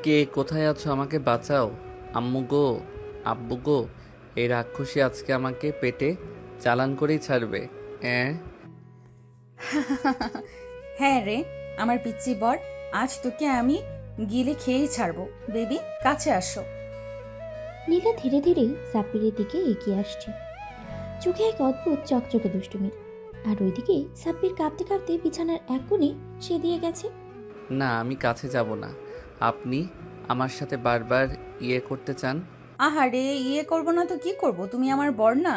কে কোথায় আছো? আমাকে বাঁচাও। আম্মু গো, আব্বু গো, এই রাক্ষসী আজকে আমাকে পেটে চালান করেই ছাড়বে। হ্যাঁ। হ্যাঁ রে, আমার পিচ্চি বর, আজ তোকে আমি গিলে খেয়েই ছাড়বো। বেবি, কাছে আসো। নীলা ধীরে ধীরে সাব্বিরের দিকে এগিয়ে আসছে, চোখে এক অদ্ভুত চকচকে দুষ্টুমি। আর ওইদিকে সাব্বির কাঁপতে কাঁপতে বিছানার এক কোণে সে দিয়ে গেছে। না, আমি কাছে যাব না। আপনি আমার সাথে বারবার করতে চান। আহারে, করবো না তো কি করব? তুমি আমার বর না?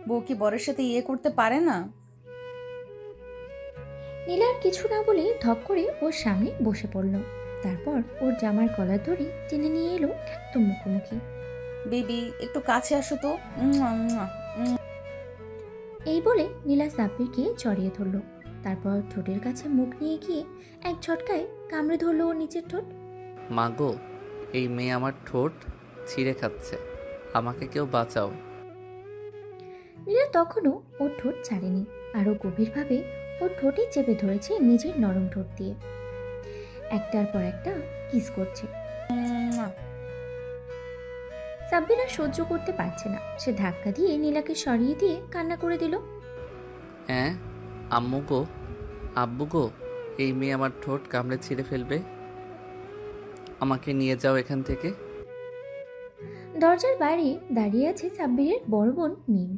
বউ কি বরের সাথে করতে পারে না? নীলা আর কিছু না বলে ধপ করে ওর সামনে বসে পড়ল। তারপর ওর জামার কলার ধরে টেনে নিয়ে এলো একদম মুখোমুখি। বেবি, একটু কাছে আসো তো। উম্মুয়া, উম্মুয়া, উম্মুয়া। এই বলে নীলা সাব্বিরকে জড়িয়ে ধরল। তারপর ঠোঁটের কাছে মুখ নিয়ে গিয়ে এক ঝটকায় কামড়ে ধরল ওর নিচের ঠোঁট। মা গো, এই মেয়ে আমার ঠোঁট ছিঁড়ে খাচ্ছে। আমাকে কেউ বাঁচাও। নীলা তখনও ওর ঠোঁট ছাড়েনি, আরও গভীরভাবে ওর ঠোঁটে চেপে ধরেছে নিজের নরম ঠোঁট দিয়ে। একটার পর একটা কিস করছে। সাব্বির আর সহ্য করতে পারছে না, সে ধাক্কা দিয়ে নীলাকে সরিয়ে দিয়ে কান্না করে দিল। হ্যাঁ, আম্মু গো, আব্বু গো, এই মেয়ে আমার ঠোঁট কামড়ে ছিঁড়ে ফেলবে। আমাকে নিয়ে যাও এখান থেকে। দরজার বাইরে দাঁড়িয়ে আছে সাব্বিরের বড় বোন মিম।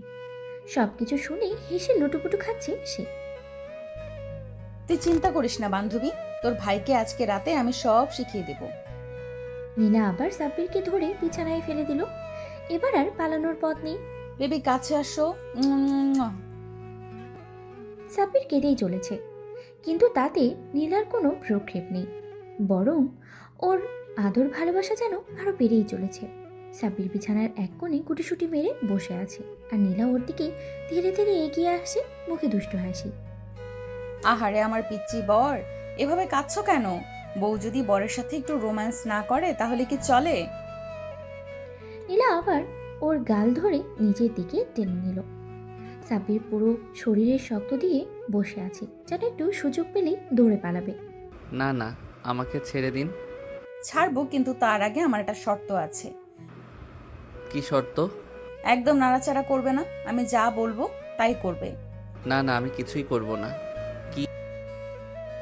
সবকিছু শুনে হেসে লুটুপুটু খাচ্ছে সে। তুই চিন্তা করিস না বান্ধবী, তোর ভাইকে আজকে রাতে আমি সব শিখিয়ে দেব। নীলা আবার সাব্বিরকে ধরে বিছানায় ফেলে দিল। এবার আর পালানোর পথ নেই। বেবি, কাছে আসো। উম্মুয়া। সাব্বির কেঁদেই চলেছে, কিন্তু তাতে নীলার কোনো ভ্রুক্ষেপ নেই, বরং ওর আদর ভালোবাসা যেন আরো বেড়েই চলেছে। সাব্বির বিছানার এক কোণে গুটিসুটি মেরে বসে আছে, আর নীলা ওর দিকে ধীরে ধীরে এগিয়ে আসছে, মুখে দুষ্ট হাসি। আহারে আমার পিচ্চি বর, এভাবে কাঁদছো কেন? বউ যদি বরের সাথে একটু রোম্যান্স না করে তাহলে কি চলে? নীলা আবার ওর গাল ধরে নিজের দিকে টেনে নিল। সাব্বির পুরো শরীরের শক্ত দিয়ে বসে আছে, যেন একটু সুযোগ পেলেই দৌড়ে পালাবে। না না, আমাকে ছেড়ে দিন। ছাড়বো, কিন্তু তার আগে আমার একটা শর্ত আছে। কি শর্ত? একদম নাড়াচাড়া করবে না, আমি যা বলবো তাই করবে। না না, আমি কিছুই করব না।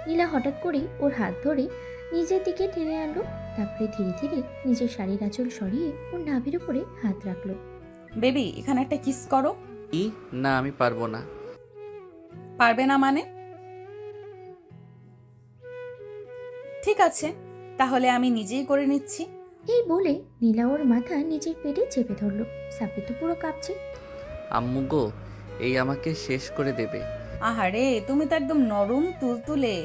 নীলা হঠাৎ করে ওর হাত ধরে নিজের দিকে টেনে আনলো। তারপরে ধীরে ধীরে নিজের শাড়ির আঁচল সরিয়ে ওর নাভির উপরে হাত রাখলো। বেবি, এখানে একটা কিস করো। কি? না, আমি পারবো না। পারবে না মানে? ঠিক আছে, তাহলে আমি নিজেই করে নিচ্ছি। এই বলে নীলা ওর মাথা নিজের পেটে চেপে ধরলো। সাব্বির তো পুরো কাঁপছে। আম্মু গো, এই আমাকে শেষ করে দেবে। আহারে, তুমি তো একদম নরম তুলতুলে,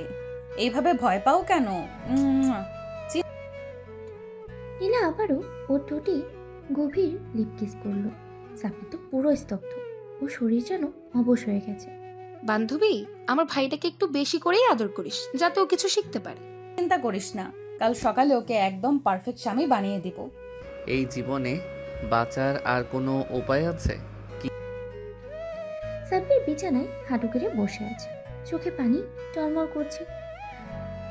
এইভাবে ভয় পাও কেন? উম্মুয়া। নীলা আবারও ওর ঠোঁটে গভীর লিপ কিস করলো। সাব্বির তো পুরো স্তব্ধ, ও শরীর যেন অবশ হয়ে গেছে। বান্ধবী, আমার ভাইটাকে একটু বেশি করেই আদর করিস, যাতে ও কিছু শিখতে পারে। চিন্তা করিস না, কাল সকালে ওকে একদম পারফেক্ট স্বামী বানিয়ে দিব। এই জীবনে বাঁচার আর কোনো উপায় আছে? সাব্বির বিছানায় হাঁটু গেড়ে বসে আছে, চোখে পানি টলমল করছে।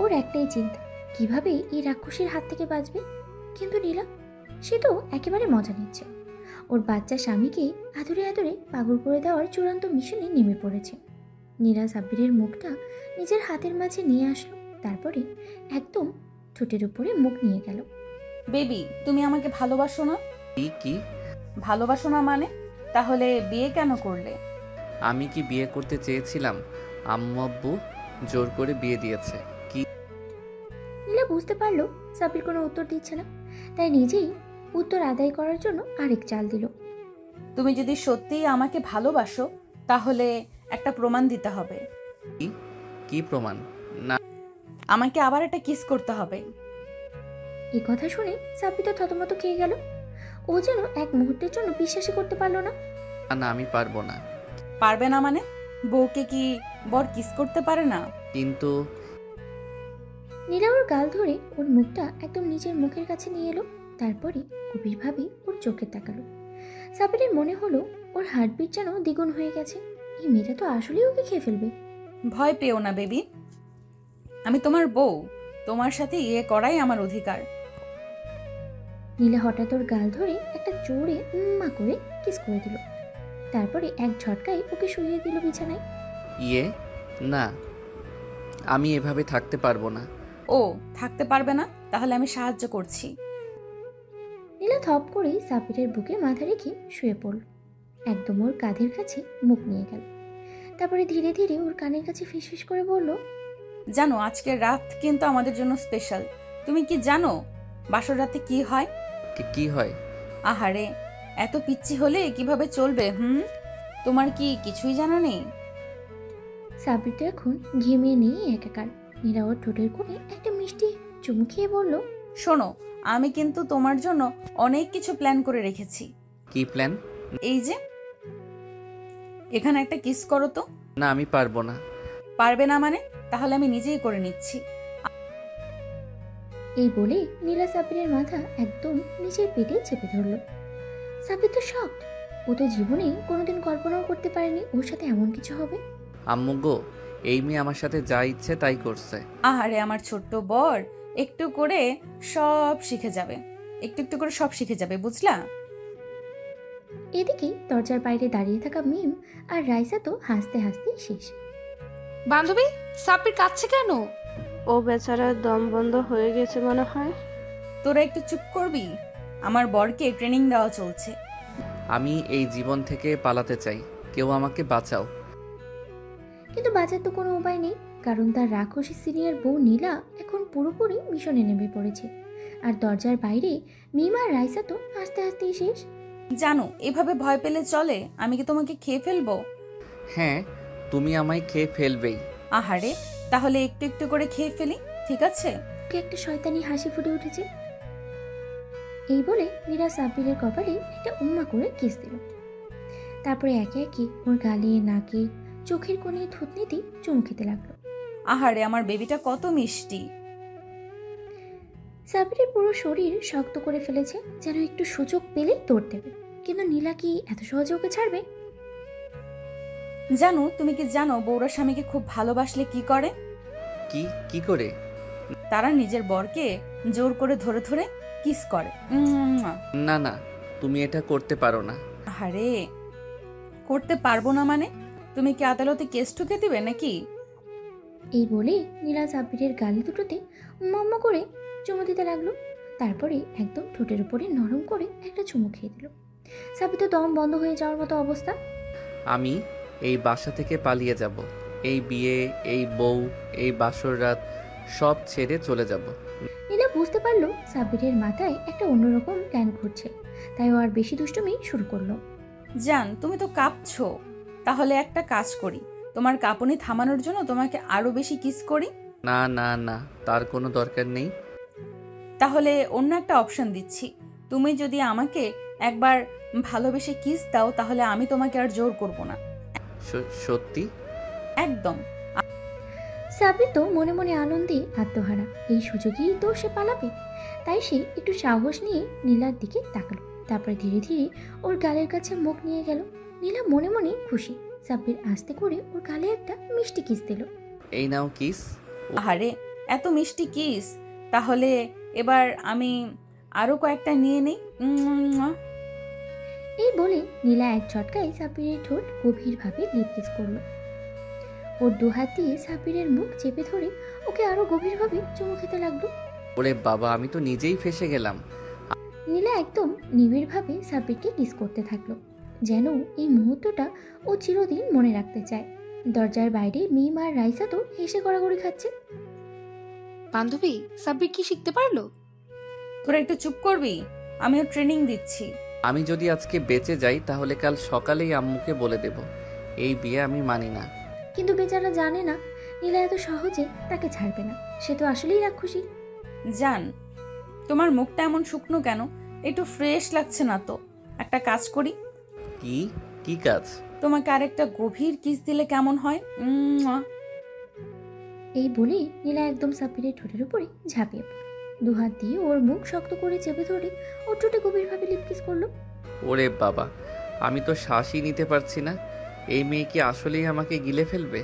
ওর একটাই চিন্তা, কিভাবে এই রাক্ষসীর হাত থেকে বাঁচবে। কিন্তু নীলা, সে তো একেবারে মজা নিচ্ছে। ওর বাচ্চা স্বামীকে আদরে আদরে পাগল করে দেওয়ার চূড়ান্ত মিশনে নেমে পড়েছে। নীলা সাব্বিরের মুখটা নিজের হাতের মাঝে নিয়ে আসলো, তারপরে একদম ঠোঁটের উপরে মুখ নিয়ে গেল। বেবি, তুমি আমাকে ভালোবাসো না? কি কি? ভালোবাসো না মানে? তাহলে বিয়ে কেন করলে? আমি কি বিয়ে করতে চেয়েছিলাম? আম্মু আব্বু জোর করে বিয়ে দিয়েছে। কি? নীলা বুঝতে পারলো সাব্বির কোনো উত্তর দিচ্ছে না, তাই নিজেই উত্তর আদায় করার জন্য আরেক চাল দিল। তুমি যদি সত্যিই আমাকে ভালোবাসো তাহলে একটা প্রমাণ দিতে হবে। কি? কি প্রমাণ? না। আমাকে আবার একটা কিস করতে হবে। এই কথা শুনে সাব্বির তো থতমত খেয়ে গেল। ও যেন এক মুহূর্তের জন্য বিশ্বাসই করতে পারলো না। না, আমি পারবো না। পারবে না মানে? বউকে কি বর কিস করতে পারে না? কিন্তু নীলা ওর গাল ধরে ওর মুখটা একদম নিজের মুখের কাছে নিয়ে এলো, তারপরে গভীরভাবে ওর চোখে তাকালো। সাব্বিরের মনে হলো ওর হার্টবিট যেন দ্বিগুণ হয়ে গেছে। এই মেয়েটা তো আসলেই ওকে খেয়ে ফেলবে। ভয় পেও না বেবি, আমি তোমার বউ, তোমার সাথে করাই আমার অধিকার। নীলা হঠাৎ ওর গাল ধরে একটা জোরে উম্মা করে কিস করে দিল। তারপরে এক ঝটকায় ওকে শুইয়ে দিল বিছানায়। ইয়ে না, আমি এভাবে থাকতে পারবো না। ও থাকতে পারবে না? তাহলে আমি সাহায্য করছি। নীলা থপ করেই সাব্বিরের বুকে মাথা রেখে শুয়ে পড়ল। একদম ওর কাঁধের কাছে মুখ নিয়ে গেল। তারপরে ধীরে ধীরে ওর কানের কাছে ফিসফিস করে বলল, জানো আজকের রাত কিন্তু আমাদের জন্য স্পেশাল। তুমি কি জানো বাসর রাতে কি হয়? কি হয়? আহারে, এত পিচ্ছি হলে কিভাবে চলবে? তোমার কি কিছুই জানা নেই? সাব্বির তো এখন ঘেমিয়ে নিয়ে একাকার। নীলা ওর ঠোঁটের কোণে একটা মিষ্টি চুমু খেয়ে বলল, শোনো, আমি কিন্তু তোমার জন্য অনেক কিছু প্ল্যান করে রেখেছি। কি প্ল্যান? এই যে এখানে একটা কিস করো তো। না, আমি পারবো না। পারবে না মানে? তাহলে আমি নিজেই করে নিচ্ছি। এই বলে নীলা সাব্বিরের মাথা একদম নিচের পেটে চেপে ধরল। সাব্বির তো শকড। ও তো জীবনে কোনোদিন কল্পনাও করতে পারেনি ওর সাথে এমন কিছু হবে। আম্মু গো, এই মেয়ে আমার সাথে যা ইচ্ছে তাই করছে। আহারে আমার ছোট্ট বর, একটু করে সব শিখে যাবে, একটু একটু করে সব শিখে যাবে, বুঝলা? এদিকে দরজার বাইরে দাঁড়িয়ে থাকা মিম আর রাইসা তো হাসতে হাসতে শেষ। বান্ধবী, সাব্বির কাঁদছে কেন? ও বেচারার দম বন্ধ হয়ে গেছে মনে হয়। তোরা একটু চুপ করবি? আমার বরকে ট্রেনিং দেওয়া চলছে। আমি এই জীবন থেকে পালাতে চাই, কেউ আমাকে বাঁচাও। কিন্তু বাঁচার তো কোনো উপায় নেই, কারণ তার রাক্ষসী সিনিয়র বউ নীলা এখন পুরোপুরি মিশনে নেমে পড়েছে। আর দরজার বাইরে মিম আর রাইসা তো হাসতে হাসতেই শেষ। জানো, এভাবে ভয় পেলে চলে? আমি কি তোমাকে খেয়ে ফেলবো? হ্যাঁ, তুমি আমায় খেয়ে ফেলবেই। আহারে, তাহলে একটু একটু করে খেয়ে ফেলি, ঠিক আছে? ওকে একটা শয়তানি হাসি ফুটে উঠেছে। এই বলে নীলা সাব্বিরের কপালে একটা উম্মা করে কিস দিল। তারপরে একে একে ওর গালে, নাকে, চোখের কোণে, থুতনিতে চুমু খেতে লাগলো। আহারে আমার বেবিটা কত মিষ্টি। সাব্বিরের পুরো শরীর শক্ত করে ফেলেছে, যেন একটু সুযোগ পেলেই দৌড় দেবে। কিন্তু নীলা কি এত সহজে ওকে ছাড়বে? জানো, তুমি কি জানো বউরা স্বামীকে খুব ভালোবাসলে কি করে? কি করে? তারা নিজের বরকে জোর করে ধরে ধরে কিস করে। না না, তুমি এটা করতে পারো না। আরে, করতে পারবো না মানে? তুমি কি আদালতে কেস ঠুকে দিবে নাকি? এই বলে নীলা সাব্বিরের গাল দুটোতে মম্ম করে চুমু দিতে লাগলো। তারপরে একদম ঠোঁটের উপরে নরম করে একটা চুমু খেয়ে দিল। সাব্বির তো দম বন্ধ হয়ে যাওয়ার মতো অবস্থা। আমি এই বাসা থেকে পালিয়ে যাব। এই বিয়ে, এই বউ, এই বাসর রাত সব ছেড়ে চলে যাব। নীলা বুঝতে পারলো সাব্বিরের মাথায় একটা অন্যরকম প্ল্যান ঘুরছে, তাই ও আর বেশি দুষ্টুমি শুরু করলো। জান, তুমি তো কাঁপছো। তাহলে একটা কাজ করি, তোমার কাঁপুনি থামানোর জন্য তোমাকে আরো বেশি কিস করি। না না না, তার কোনো দরকার নেই। তাহলে অন্য একটা অপশন দিচ্ছি। তুমি যদি আমাকে একবার ভালোবেসে কিস দাও, তাহলে আমি তোমাকে আর জোর করব না। সত্যি? একদম। সাব্বির তো মনে মনে আনন্দে আত্মহারা। এই সুযোগেই তো সে পালাবে। তাই সে একটু সাহস নিয়ে নীলার দিকে তাকালো। তারপরে ধীরে ধীরে ওর গালের কাছে মুখ নিয়ে গেল। নীলা মনে মনে খুশি। সাব্বির আস্তে করে ওর গালে একটা মিষ্টি কিস দিল। এই নাও কিস। আহারে, এত মিষ্টি কিস। তাহলে এবার আমি আরো কয়েকটা নিয়ে নেই। এই বলে নীলা এক ঝটকায় সাব্বিরের ঠোঁট গভীরভাবে লিপ কিস করলো। ওর দুহাত দিয়ে সাব্বিরের মুখ চেপে ধরে ওকে আরো গভীরভাবে চুমু খেতে লাগলো। ওরে বাবা, আমি তো নিজেই ফেসে গেলাম। নীলা একদম নিবিড়ভাবে সাব্বিরকে কিস করতে থাকলো, যেন এই মুহূর্তটা ও চিরদিন মনে রাখতে চায়। দরজার বাইরে মিম আর রাইসা তো হেসে গড়াগড়ি খাচ্ছে। বান্ধবী, সাব্বির কি শিখতে পারলো? তোরা একটু চুপ করবি? আমিও ট্রেনিং দিচ্ছি। আমি যদি আজকে বেঁচে যাই তাহলে কাল সকালেই আম্মুকে বলে দেব এই বিয়ে আমি মানি না। কিন্তু বেচারা জানে না নীলা এত সহজে তাকে ছাড়বে না। সে তো আসলেই রাক্ষসী। জান, তোমার মুখটা এমন শুকনো কেন? একটু ফ্রেশ লাগছে না তো। একটা কাজ করি। কি কাজ? তোমাকে আরেকটা গভীর কিস দিলে কেমন হয়? এই বলে নীলা একদম সাব্বিরের ঠোঁটের উপরে ঝাঁপিয়ে পড়ল। দুহাত দিয়ে ওর মুখ শক্ত করে চেপে ধরে ওর ঠোঁটে গভীরভাবে লিপ কিস করলো। ওরে বাবা, আমি তো শ্বাসই নিতে পারছি না। এই মেয়ে কি আসলেই আমাকে গিলে ফেলবে?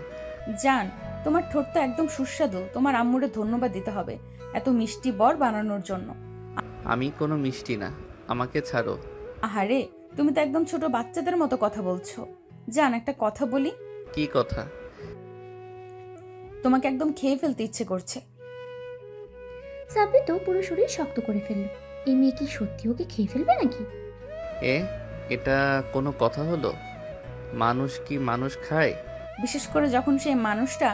জান, তোমার ঠোঁট তো একদম সুস্বাদু। তোমার আম্মুরে ধন্যবাদ দিতে হবে এত মিষ্টি বর বানানোর জন্য। আমি কোনো মিষ্টি না, আমাকে ছাড়ো। আহারে, তুমি তো একদম ছোট বাচ্চাদের মতো কথা বলছো। জান, একটা কথা বলি? কি কথা? তোমাকে একদম খেয়ে ফেলতে ইচ্ছে করছে। সাব্বির তো পুরো শরীর শক্ত করে ফেলল। এই মেয়ে কি সত্যি ওকে খেয়ে ফেলবে নাকি? এটা কোনো কথা হলো? মানুষ কি মানুষ খায়? বিশেষ করে যখন সেই মানুষটা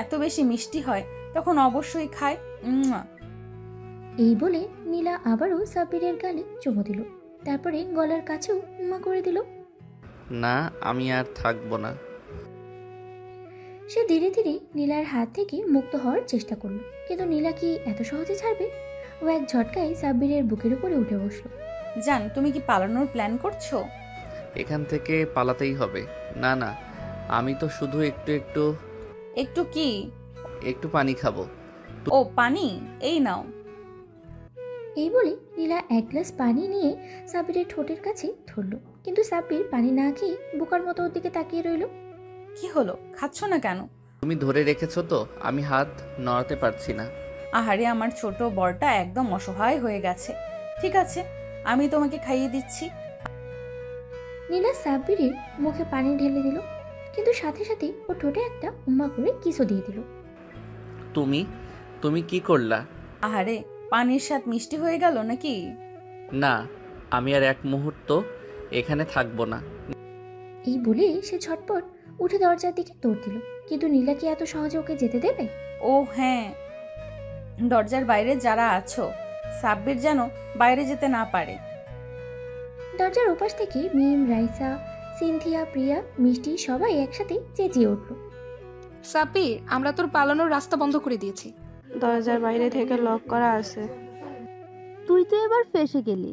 এত বেশি মিষ্টি হয়, তখন অবশ্যই খায়। এই বলে নীলা আবারও সাব্বিরের গালে চুমু দিল, তারপরে গলার কাছেও উম্মা করে দিল। না, আমি আর থাকবো না। সে ধীরে ধীরে নীলার হাত থেকে মুক্ত হওয়ার চেষ্টা করলো, কিন্তু নীলা কি এত সহজে ছাড়বে? ও এক ঝটকায় সাব্বিরের বুকের উপরে উঠে বসলো। জান, তুমি কি পালানোর প্ল্যান করছো? এখান থেকে পালাতেই হবে। না না, আমি তো শুধু একটু একটু কি? একটু পানি খাবো। ও পানি, এই নাও। এই বলে নীলা এক গ্লাস পানি নিয়ে সাব্বিরের ঠোঁটের কাছে ধরল, কিন্তু সাব্বির পানি না খেয়ে বোকার মতো ওর দিকে তাকিয়ে রইল। কি হলো, খাচ্ছ না কেন? তুমি ধরে রেখেছো তো, আমি হাত নড়াতে পারছি না। আহারে, আমার ছোট বরটা একদম অসহায় হয়ে গেছে। ঠিক আছে, আমি তোমাকে খাইয়ে দিচ্ছি। নীলা সাব্বিরের মুখে পানি ঢেলে দিল, কিন্তু সাথে সাথে ওর ঠোঁটে একটা উম্মা করে কিসও দিয়ে দিল। তুমি কি করলা? আহারে, পানির স্বাদ মিষ্টি হয়ে গেল নাকি? না, আমি আর এক মুহূর্ত এখানে থাকবো না। এই বলে সে ঝটপট উঠে দরজার দিকে দৌড় দিল, কিন্তু নীলা কি এত সহজে ওকে যেতে দেবে? ও হ্যাঁ, দরজার বাইরে যারা আছো, সাব্বির যেন বাইরে যেতে না পারে। দরজার ওপাশ থেকে মিম, রাইসা, সিনথিয়া, প্রিয়া, মিষ্টি সবাই একসাথে চেঁচিয়ে উঠল। সাব্বির, আমরা তোর পালানোর রাস্তা বন্ধ করে দিয়েছি। দরজার বাইরে থেকে লক করা আছে। তুই তো এবার ফেঁসে গেলি।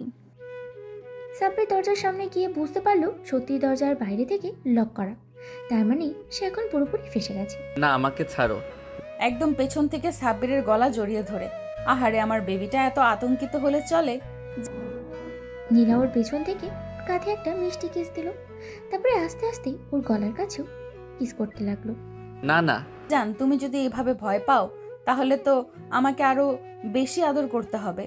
সাব্বির দরজার সামনে গিয়ে বুঝতে পারলো সত্যি দরজার বাইরে থেকে লক করা, তার মানে সে এখন পুরোপুরি ফেঁসে গেছে। না, আমাকে ছাড়ো। একদম পেছন থেকে সাব্বিরের গলা জড়িয়ে ধরে। আহারে, আমার বেবিটা এত আতঙ্কিত হলে চলে? নীলা ওর পেছন থেকে ওর কাঁধে একটা মিষ্টি কিস দিল, তারপরে আস্তে আস্তে ওর গলার কাছেও কিস করতে লাগলো। না না। জান, তুমি যদি এভাবে ভয় পাও, তাহলে তো আমাকে আরো বেশি আদর করতে হবে।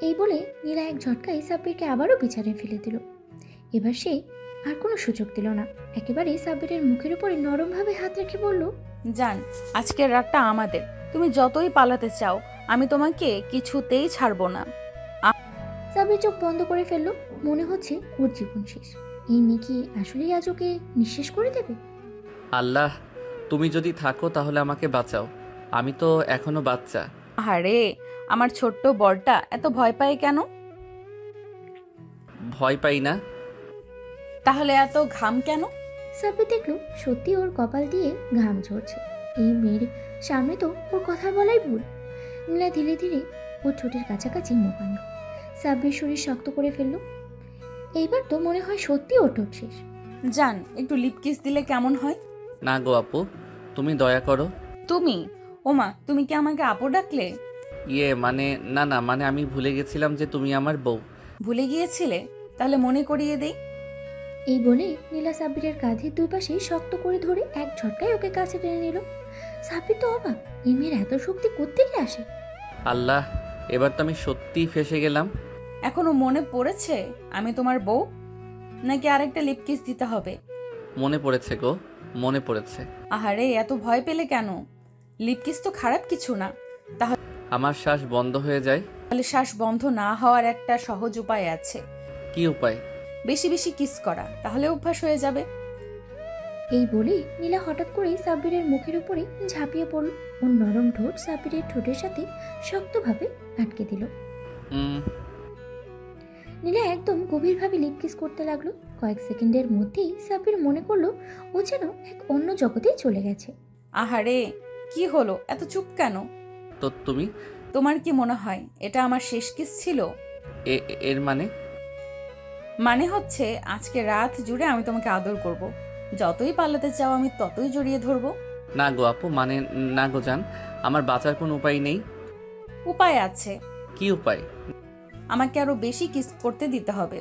এই বলে নীলা এক ঝটকায় সাব্বিরকে আবারও বিছানে ফেলে দিল। এবার সে আর কোনো সুযোগ দিল না, একেবারে সাব্বিরের মুখের উপরে নরমভাবে হাত রেখে বলল, জান, আজকের রাতটা আমাদের। তুমি যতই পালাতে চাও, আমি তোমাকে কিছুতেই ছাড়বো না। সাব্বির চোখ বন্ধ করে ফেললো, মনে হচ্ছে ওর জীবন শেষ। এই মেয়ে কি আসলেই আজ ওকে নিঃশেষ করে দেবে? আল্লাহ, তুমি যদি থাকো তাহলে আমাকে বাঁচাও। আমি তো এখনো বাচ্চা। আরে, আমার ছোট্ট বরটা এত ভয় পায় কেন? ভয় পাই না। তাহলে এত ঘাম কেন? সাব্বির দেখলো সত্যি ওর কপাল দিয়ে ঘাম ঝরছে। এই মেয়ের সামনে তো ওর কথা বলাই ভুল। নীলা ধীরে ধীরে ওর ঠোঁটের কাছাকাছি মুখ আনল। সাব্বির শরীর শক্ত করে ফেললো। এইবার তো মনে হয় সত্যি ওর ঠোঁট শেষ। জান, একটু লিপ কিস দিলে কেমন হয়? না গো আপু, তুমি দয়া করো। তুমি? ওমা, তুমি কি আমাকে আপু ডাকলে? মানে না না, মানে আমি ভুলে গেছিলাম যে তুমি আমার বউ। ভুলে গিয়েছিলে? তাহলে মনে করিয়ে দেই। এই বলে নীলা সাব্বিরের কাঁধে দুই পাশে শক্ত করে ধরে এক ঝটকায় ওকে কাছে টেনে নিল। সাব্বির তো অবাক, এই মেয়ের এত শক্তি কোত্থেকে আসে? আল্লাহ, এবার তো আমি সত্যিই ফেঁসে গেলাম। এখনো মনে পড়েছে আমি তোমার বউ? নাকি আরেকটা লিপ কিস দিতে হবে? মনে পড়েছে গো, মনে পড়েছে। আহারে, এত ভয় পেলে কেন? লিপ কিস তো খারাপ কিছু না। আমার শ্বাস বন্ধ হয়ে যায়। তাহলে শ্বাস বন্ধ না হওয়ার একটা সহজ উপায় আছে। কি উপায়? বেশি বেশি কিস করা, তাহলে অভ্যাস হয়ে যাবে। এই বলে নীলা হঠাৎ করেই সাব্বিরের মুখের উপরে ঝাঁপিয়ে পড়ল। ওর নরম ঠোঁট সাব্বিরের ঠোঁটের সাথে শক্তভাবে আটকে দিল। নীলা একদম গভীরভাবে লিপ কিস করতে লাগলো। কয়েক সেকেন্ডের মধ্যেই সাব্বির মনে করলো ও যেন এক অন্য জগতেই চলে গেছে। আহারে, কি হলো, এত চুপ কেন? তো তুমি? তোমার কি মনে হয় এটা আমার শেষ কিস ছিল? এর মানে হচ্ছে আজকে রাত জুড়ে আমি তোমাকে আদর করব। যতই পালাতে চাও আমি ততই জড়িয়ে ধরবো। না গো আপু, মানে না গো জান, আমার বাঁচার কোনো উপায় নেই। উপায় আছে। কি উপায়? আমাকে আরো বেশি কিস করতে দিতে হবে।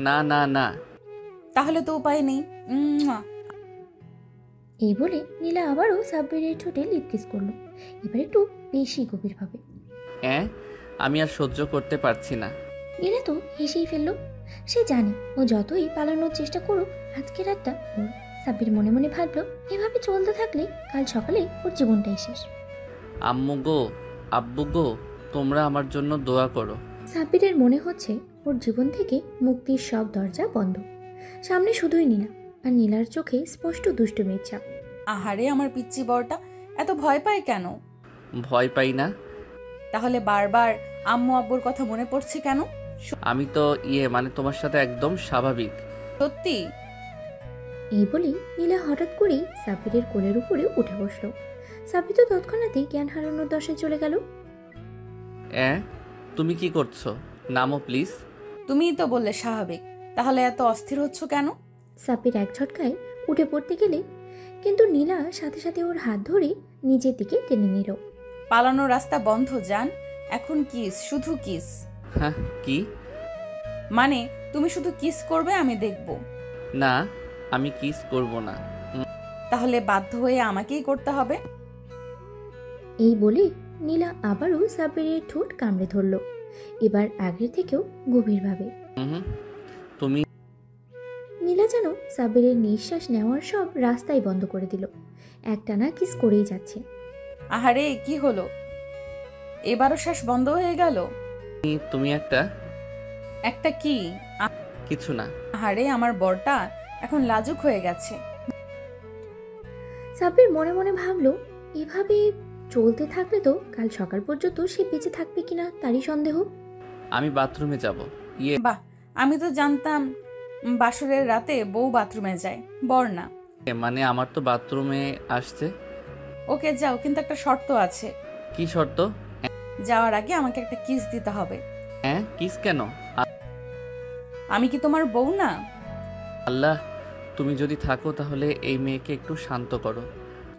না না না। তাহলে তো উপায় নেই। এই বলে নীলা আবারও সাব্বিরের ঠোঁটে লিপ কিস করলো, এবার একটু বেশি গভীরভাবে। আমি আর সহ্য করতে পারছি না। নীলা তো হেসেই ফেলল। সে জানে ও যতই পালানোর চেষ্টা করুক আজকের রাতটা ওর। সাব্বির মনে মনে ভাবল এভাবে চলতে থাকলে কাল সকালে ওর জীবনটাই শেষ। আম্মু গো, আব্বু গো, তোমরা আমার জন্য দোয়া করো। সাব্বিরের মনে হচ্ছে ওর জীবন থেকে মুক্তির সব দরজা বন্ধ। সামনে শুধুই নীলা, আর নীলার চোখে স্পষ্ট দুষ্টুমির ছাপ। আহারে আমার পিচ্চি বরটা এত ভয় পায় কেন? ভয় পাই না। তাহলে বারবার আম্মু আব্বুর কথা মনে পড়ছে কেন? আমি তো মানে তোমার সাথে একদম স্বাভাবিক। সত্যি? এই বলেই নীলা হঠাৎ করেই সাব্বিরের কোলের উপরে উঠে বসলো। সাব্বির তো তৎক্ষণাৎই জ্ঞান হারানোর দশায় চলে গেল। তুমি কি করছো? নামো প্লিজ। তুমিই তো বললে স্বাভাবিক, তাহলে এত অস্থির হচ্ছ কেন? সাব্বির এক ঝটকায় উঠে পড়তে গেলে কিন্তু নীলা সাথে সাথে ওর হাত ধরে নিজের দিকে টেনে নিল। পালানোর রাস্তা বন্ধ জান, এখন কিস, শুধু কিস। হ্যাঁ, কি মানে তুমি শুধু কিস করবে, আমি দেখব? না, আমি কিস করব না। তাহলে বাধ্য হয়ে আমাকেই করতে হবে? এই বলে নীলা আবারও সাব্বিরের ঠোঁট কামড়ে ধরল, এবার আগের থেকেও গভীরভাবে। তুমি নীলা যেন সাব্বিরের নিঃশ্বাস নেওয়ার সব রাস্তাই বন্ধ করে দিল। একটানা কিস করেই যাচ্ছে। আহারে কি হলো, এবারও শ্বাস বন্ধ হয়ে গেল? তুমি একটা কি? কিছু না। আহারে আমার বরটা এখন লাজুক হয়ে গেছে। সাব্বির মনে মনে ভাবল এভাবে চলতে থাকলে তো কাল সকাল পর্যন্ত সে বেঁচে থাকবে কিনা তারই সন্দেহ। আমি বাথরুমে যাব। বাহ, আমি তো জানতাম বাসরের রাতে বউ বাথরুমে যায়, বর না। মানে আমার তো বাথরুমে আসছে। ওকে যাও, কিন্তু একটা শর্ত আছে। কি শর্ত? যাওয়ার আগে আমাকে একটা কিস দিতে হবে। কিস কেন? আমি কি তোমার বউ না? আল্লাহ, তুমি যদি থাকো তাহলে এই মেয়েকে একটু শান্ত করো।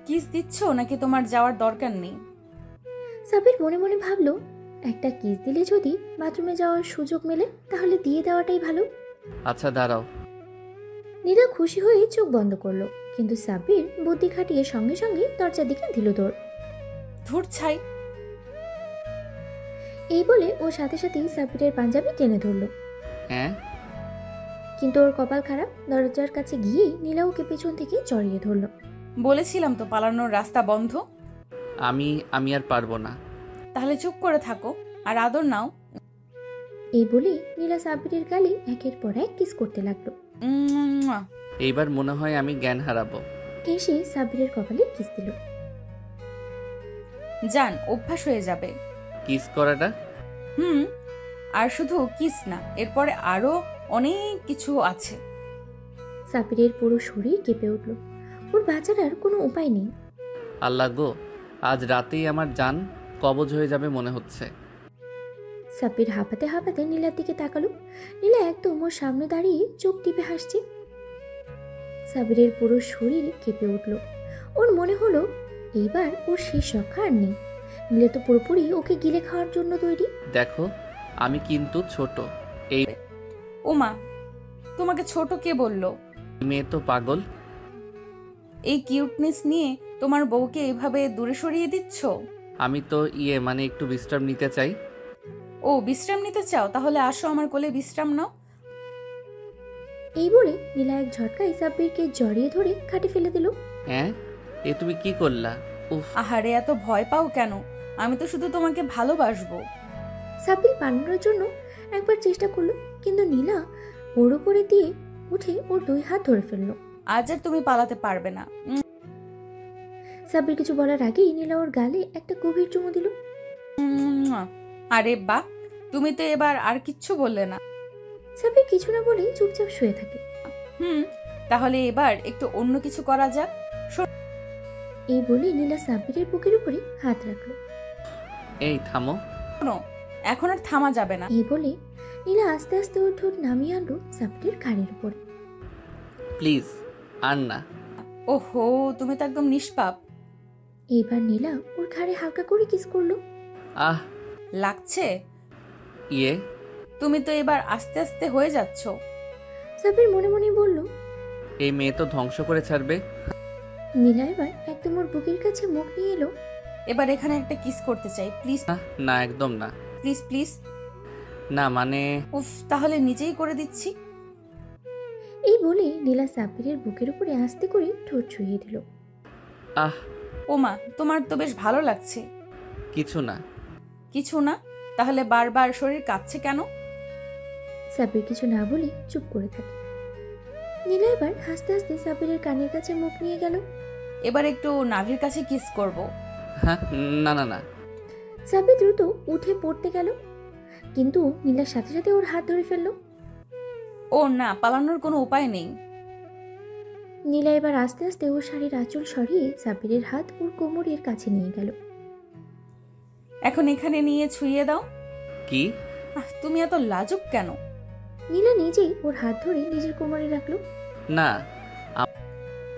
কিস দিচ্ছ নাকি তোমার যাওয়ার দরকার নেই? সাব্বির মনে মনে ভাবল একটা কিস দিলে যদি বাথরুমে যাওয়ার সুযোগ মেলে তাহলে দিয়ে দেওয়াটাই ভালো। আচ্ছা দাঁড়াও। নীলা খুশি হয়ে চোখ বন্ধ করলো, কিন্তু সাব্বির বুদ্ধি খাটিয়ে সঙ্গে সঙ্গে দরজার দিকে দিল দৌড়। ধুর ছাই। এই বলে ও সাথে সাথেই সাব্বিরের পাঞ্জাবি টেনে ধরলো। কিন্তু ওর কপাল খারাপ, দরজার কাছে গিয়ে নীলা ওকে পেছন থেকে জড়িয়ে ধরলো। বলেছিলাম তো পালানোর রাস্তা বন্ধ। আমি আর পারবো না। তাহলে চুপ করে থাকো আর আদর নাও। এই বলে নীলা সাব্বিরের গালে একের পর এক কিস করতে লাগলো। এইবার মনে হয় আমি জ্ঞান হারাবো। এসে সাব্বিরের কপালে কিস দিল। জান, অভ্যাস হয়ে যাবে কিস করাটা। আর শুধু কিস না, এরপরে আরো অনেক কিছু আছে। সাব্বিরের পুরো শরীর কেঁপে উঠল। ওর বাঁচার আর কোনো উপায় নেই। আল্লাহ গো, আজ রাতেই আমার জান কবজ হয়ে যাবে মনে হচ্ছে। সাব্বির হাঁপাতে হাঁপাতে নীলার দিকে তাকালো। নীলা একদম ওর সামনে দাঁড়িয়ে চোখ টিপে হাসছে। সাব্বিরের পুরো শরীর কেঁপে উঠল। ওর মনে হলো এইবার ওর শেষ রক্ষা আর নেই। নীলা তো পুরোপুরি ওকে গিলে খাওয়ার জন্য তৈরি। দেখো, আমি কিন্তু ছোট। এই ওমা, তোমাকে ছোট কে বললো? মেয়ে তো পাগল। এই কিউটনেস নিয়ে তোমার বউকে এভাবে দূরে সরিয়ে দিচ্ছ? আমি তো মানে একটু বিশ্রাম নিতে চাই। ও, বিশ্রাম নিতে চাও? তাহলে আসো আমার কোলে বিশ্রাম নাও। এই বলে নীলা এক ঝটকায় সাব্বিরকে জড়িয়ে ধরে খাটে ফেলে দিল। এ তুমি কি করলা? উফ। আহারে এত ভয় পাও কেন? আমি তো শুধু তোমাকে ভালোবাসবো। সাব্বির পালানোর জন্য একবার চেষ্টা করলো, কিন্তু নীলা ওর উপরে দিয়ে উঠে ওর দুই হাত ধরে ফেললো। আজ আর তুমি পালাতে পারবে না। সাব্বির কিছু বলার আগেই নীলা ওর গালে একটা গভীর চুমু দিল। আরে বাহ, তুমি তো এবার আর কিচ্ছু বললে না। সাব্বির কিছু না বলেই চুপচাপ শুয়ে থাকে। তাহলে এবার একটু অন্য কিছু করা যাক। এই বলে নীলা সাব্বিরের বুকের উপরে হাত রাখলো। এই থামো। শোনো, এখন আর থামা যাবে না। এই বলে নীলা আস্তে আস্তে ওর ঠোঁট নামিয়ে আনলো সাব্বিরের ঘাড়ের উপরে। প্লিজ, আর না। ওহো, তুমি তো একদম নিষ্পাপ। এইবার নীলা ওর ঘাড়ে হালকা করে কিস করলো। আহ, লাগছে? ইয়ে তুমি তো এবার আস্তে আস্তে হয়ে যাচ্ছ। সাব্বির মনে মনে বলল, এই মেয়ে তো ধ্বংস করে ছাড়বে। নীলা এবার একদম ওর বুকের কাছে মুখ নিয়ে এলো। এবার এখানে একটা কিস করতে চাই, প্লিজ। না, একদম না। Please please. না মানে উফ, তাহলে নিজেই করে দিচ্ছি। এই বলে নীলা সাব্বিরের বুকের উপরে আস্তে করে ঠোঁট ছুঁয়ে দিল। আহ ওমা, তোমার তো বেশ ভালো লাগছে। কিছু না। কিছু না? তাহলে বারবার শরীর কাঁপছে কেন? সাব্বির কিছু না বলে চুপ করে থাকে। নীলা এবার হাসতে হাসতে সাব্বিরের কানের কাছে মুখ নিয়ে গেল। এবার একটু নাভির কাছে কিস করব। হ্যাঁ, না না না। সাব্বির দ্রুত উঠে পড়তে গেল, কিন্তু নীলার সাথে সাথে ওর হাত ধরে ফেলল। ও না, পালানোর কোনো উপায় নেই। নীলা এবার আস্তে আস্তে ওর শাড়ির আঁচল সরিয়ে সাব্বিরের হাত ওর কোমরের কাছে নিয়ে গেল। এখন এখানে নিয়ে ছুঁয়ে দাও। কি? তুমি এত লাজুক কেন? নীলা নিজেই ওর হাত ধরে নিজের কোমরে রাখলো। না।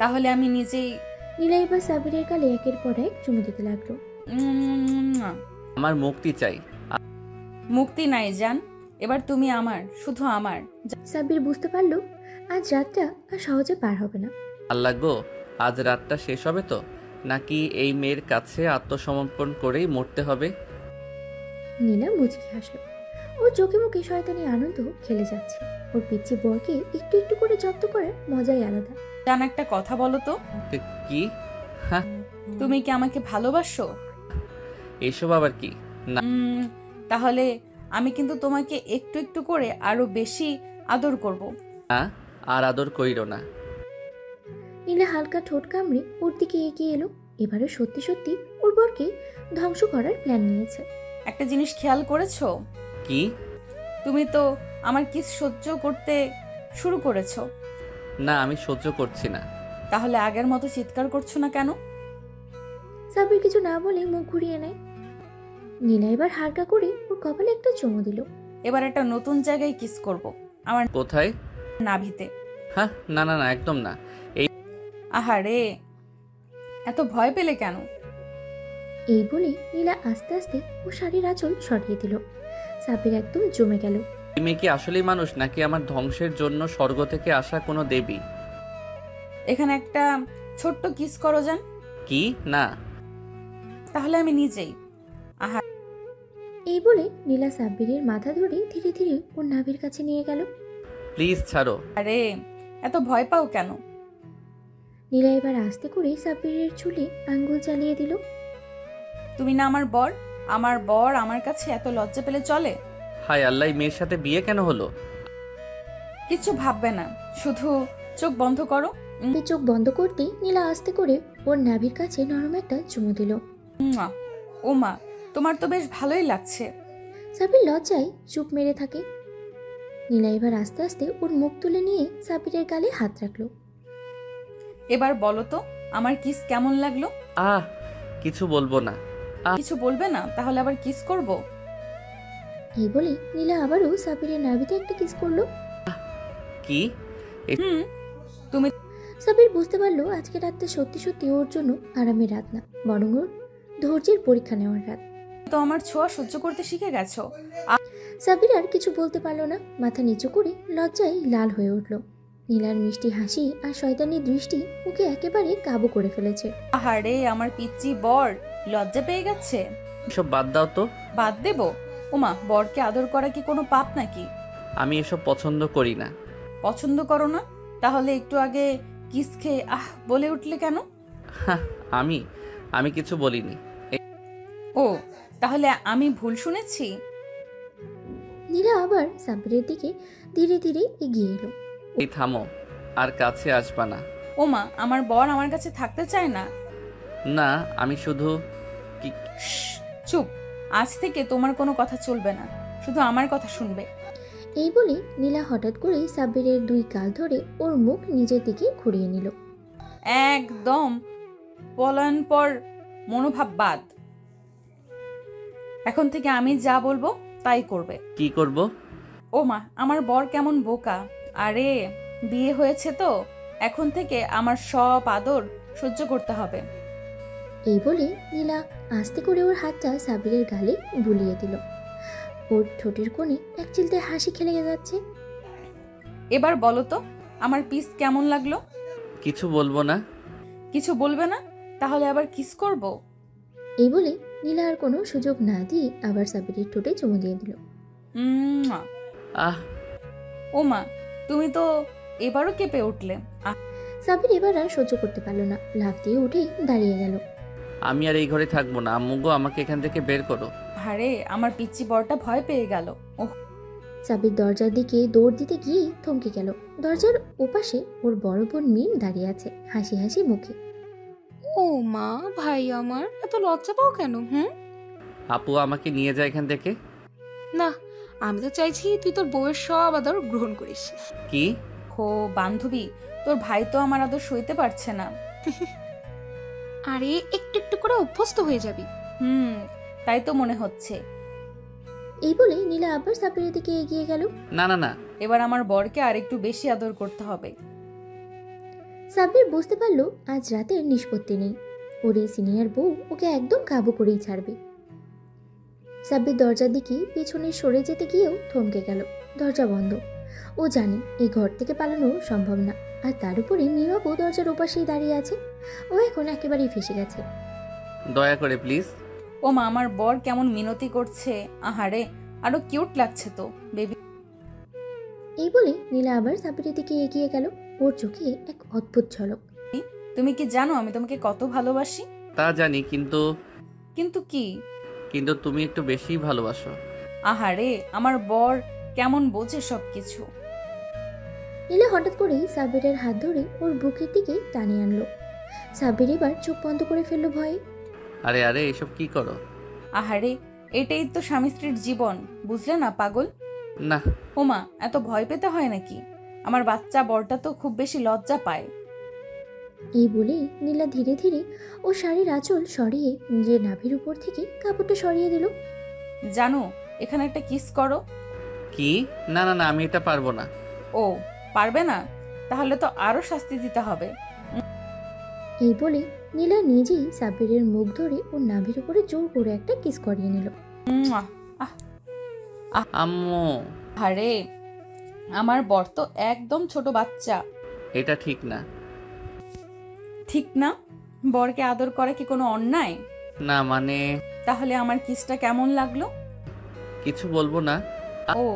তাহলে আমি নিজেই। নীলা এবার সাব্বিরের গালে একের পর এক চুমু দিতে লাগলো। আমার মুক্তি চাই। মুক্তি নাই জান, এবার তুমি আমার, শুধু আমার। সাব্বির বুঝতে পারলো আজ রাতটা আর সহজে পার হবে না। আল্লাহ গো, আজ রাতটা শেষ হবে তো, নাকি এই মেয়ের কাছে আত্মসমর্পণ করেই মরতে হবে? নীলা মুচকি হাসলো। ওর চোখে মুখে শয়তানি আনন্দ খেলে যাচ্ছে। ওর পিচ্ছি বরকে একটু একটু করে জব্দ করার মজাই আলাদা। জান, একটা কথা বলো তো, কি? হ্যাঁ, তুমি কি আমাকে ভালোবাসো? এসব আবার কি? না। তাহলে আমি কিন্তু তোমাকে একটু একটু করে আরো বেশি আদর করব। না, আর আদর কইরো না। নীলা হালকা ঠোঁট কামড়ে ওর দিকে এগিয়ে এলো। এবারে সত্যি সত্যি ওর বরকে ধ্বংস করার প্ল্যান নিয়েছে। একটা জিনিস খেয়াল করেছো? কি? তুমি তো আমার কিস সহ্য করতে শুরু করেছো। না, আমি সহ্য করছি না। তাহলে আগের মতো চিৎকার করছো না কেন? সাব্বির কিছু না বলে মুখ ঘুরিয়ে নেয়। নীলা এবার হালকা করে ওর কপালে একটা চুমু দিল। এবার একটা নতুন জায়গায় কিস করব, আমার কোথায়? নাভিতে। হ্যাঁ, না না না, একদম না। আহারে, এত ভয় পেলে কেন? এই বলে নীলা আস্তে আস্তে ও শাড়ির আঁচল সরিয়ে দিল। সাব্বির একদম জমে গেল। এই মেয়ে কি আসলেই মানুষ, নাকি আমার ধ্বংসের জন্য স্বর্গ থেকে আসা কোনো দেবী? এখানে একটা ছোট্ট কিস করো যান। কি? না। তাহলে আমি নিজেই। এই বলে নীলা সাব্বিরের মাথা ধরে ধীরে ধীরে ওর নাভির কাছে নিয়ে গেল। প্লিজ ছাড়ো। আরে, এত ভয় পাও কেন? নীলা এবার আস্তে করে সাব্বিরের চুলে আঙ্গুল চালিয়ে দিল। তুমি না আমার বর, আমার বর আমার কাছে এত লজ্জা পেলে চলে? হায় আল্লাহ, এই মেয়ের সাথে বিয়ে কেন হলো? কিছু ভাববে না, শুধু চোখ বন্ধ করো। এই চোখ বন্ধ করতেই নীলা আস্তে করে ওর নাভির কাছে নরম একটা চুমু দিল। ওমা, তোমার তো বেশ ভালোই লাগছে। সাব্বির লজ্জায় চুপ মেরে থাকে। নীলা এবার আস্তে আস্তে ওর মুখ তুলে নিয়ে সাব্বিরের গালে হাত রাখলো। এবার বলো তো, আমার কিস কেমন লাগলো? আহ, কিছু বলবো না। কিছু বলবে না? তাহলে আবার কিস করব। এই বলে নীলা আবারও সাব্বিরের নাভিতে একটা কিস করলো। কি? তুমি সাব্বির বুঝতে পারলো আজকে রাতটা সত্যি সত্যি ওর জন্য আরামের রাত না, বরং ওর ধৈর্যের পরীক্ষা নেওয়ার রাত। তো আমার ছোঁয়া সহ্য করতে শিখে গেছো। সাব্বির আর কিছু বলতে পারলো না, মাথা নিচু করে লজ্জায় লাল হয়ে উঠল। নীলার মিষ্টি হাসি আর শয়তানি দৃষ্টি ওকে একেবারে কাবু করে ফেলেছে। আহারে, আমার পিচ্চি বর লজ্জা পেয়ে গেছে। এসব বাদ দাও তো। বাদ দেব? ওমা, বরকে আদর করা কি কোনো পাপ নাকি? আমি এসব পছন্দ করি না। পছন্দ করো না? তাহলে একটু আগে কিস খেয়ে বলে উঠলে কেন? হ্যাঁ, আমি কিছু বলিনি। ও, তাহলে আমি ভুল শুনেছি। নীলা আবার সাব্বিরের দিকে ধীরে ধীরে এগিয়ে এলো। এই থামো, আর কাছে আসবা না। ওমা, আমার বর আমার কাছে থাকতে চায় না। না, আমি শুধু চুপ, আজ থেকে তোমার কোনো কথা চলবে না, শুধু আমার কথা শুনবে। এই বলে নীলা হঠাৎ করে সাব্বিরের দুই গাল ধরে ওর মুখ নিজের দিকে ঘুরিয়ে নিল। একদম পলায়নপর মনোভাব বাদ। এখন থেকে আমি যা বলবো তাই করবে। কি করব? ওমা, আমার বর কেমন বোকা। আরে, বিয়ে হয়েছে তো, এখন থেকে আমার সব আদর সহ্য করতে হবে। এই বলে নীলা আস্তে করে ওর হাতটা সাব্বিরের গালে বুলিয়ে দিল। ওর ঠোঁটের কোণে এক চিলতে হাসি খেলে যাচ্ছে। এবার বলো তো, আমার পিস কেমন লাগলো? কিছু বলবো না। কিছু বলবে না? তাহলে আবার কিস করব। এই বলে নীলা আর কোনো সুযোগ না দিয়ে আবার সাবিরের ঠোঁটে চুমু দিয়ে দিল। উম্মুয়া। আহ ও মা, তুমি তো এবারও কেঁপে উঠলে। সাবির এবার আর সহ্য করতে পারল না, লাফ দিয়ে উঠে দাঁড়িয়ে গেল। আমি আর এই ঘরে থাকবো না, আম্মু গো আমাকে এখান থেকে বের করো। আরে আমার পিচ্চি বরটা ভয় পেয়ে গেল। ওহ, সাবির দরজার দিকে দৌড় দিতে গিয়েই থমকে গেল। দরজার ওপাশে ওর বড় বোন মিম দাঁড়িয়ে আছে, হাসি হাসি মুখে। ও মা, ভাই আমার এত লজ্জা পাও কেন? আপু আমাকে নিয়ে যায় এখান থেকে। না, আমি তো চাইছি তুই তোর বউয়ের সব আদর গ্রহণ করিস। কি? হো বান্ধবী, তোর ভাই তো আমার আদর সইতে পারছে না। আরে একটু একটু করে অভ্যস্ত হয়ে যাবি। তাই তো মনে হচ্ছে। এই বলে নীলা আবার সাবিরের দিকে এগিয়ে গেল। না না না, এবার আমার বরকে আর একটু বেশি আদর করতে হবে। সাবির বুঝতে পারলো আজ রাতের নিষ্পত্তি নেই, ওর এই সিনিয়র বউ ওকে একদম কাবু করেই ছাড়বে। সাবির দরজার দিকে পেছনে সরে যেতে গিয়েও থমকে গেল। দরজা বন্ধ। ও জানে এই ঘর থেকে পালানো সম্ভব না, আর তার উপরে মিমাবু দরজার ওপাশেই দাঁড়িয়ে আছে। ও এখন একেবারেই ফেসে গেছে। দয়া করে প্লিজ। ও মা, আমার বর কেমন মিনতি করছে। আহারে, আরো কিউট লাগছে তো বেবি। এই বলে নীলা আবার সাবিরের দিকে এগিয়ে গেল। ওর চোখে এক অদ্ভুত ঝলক। তুমি কি জানো আমি তোমাকে কত ভালোবাসি? তা জানি, কিন্তু কিন্তু কি? কিন্তু তুমি একটু বেশি ভালোবাসো। আহারে, আমার বর কেমন বোঝে সবকিছু। নীলা হঠাৎ করেই সাবিরের হাত ধরে ওর বুকের দিকে টানে আনলো। সাবির এবার চোখ বন্ধ করে ফেললো ভয়ে। আরে আরে, এসব কি করো? আহারে, এটাই তো স্বামী স্ত্রীর জীবন, বুঝলে না পাগল? না। ওমা, এত ভয় পেতে হয় নাকি? আমার বাচ্চা বরটা তো খুব বেশি লজ্জা পায়। এই বলেই নীলা ধীরে ধীরে ও শাড়ির আঁচল সরিয়ে নিজের নাভির উপর থেকে কাপড়টা সরিয়ে দিল। জানো, এখানে একটা কিস করো। কি? না না না, আমি এটা পারবো না। ও, পারবে না? তাহলে তো আরো শাস্তি দিতে হবে। এই বলে নীলা নিজেই সাবিরের মুখ ধরে ওর নাভির উপরে জোর করে একটা কিস করিয়ে নিল। মুয়া। আম্মু। আরে, আমার বর তো একদম ছোট বাচ্চা। এটা ঠিক না। ঠিক না? বরকে আদর করা কি কোনো অন্যায়? না মানে, তাহলে আমার কিসটা কেমন লাগলো? কিছু বলবো না। ও,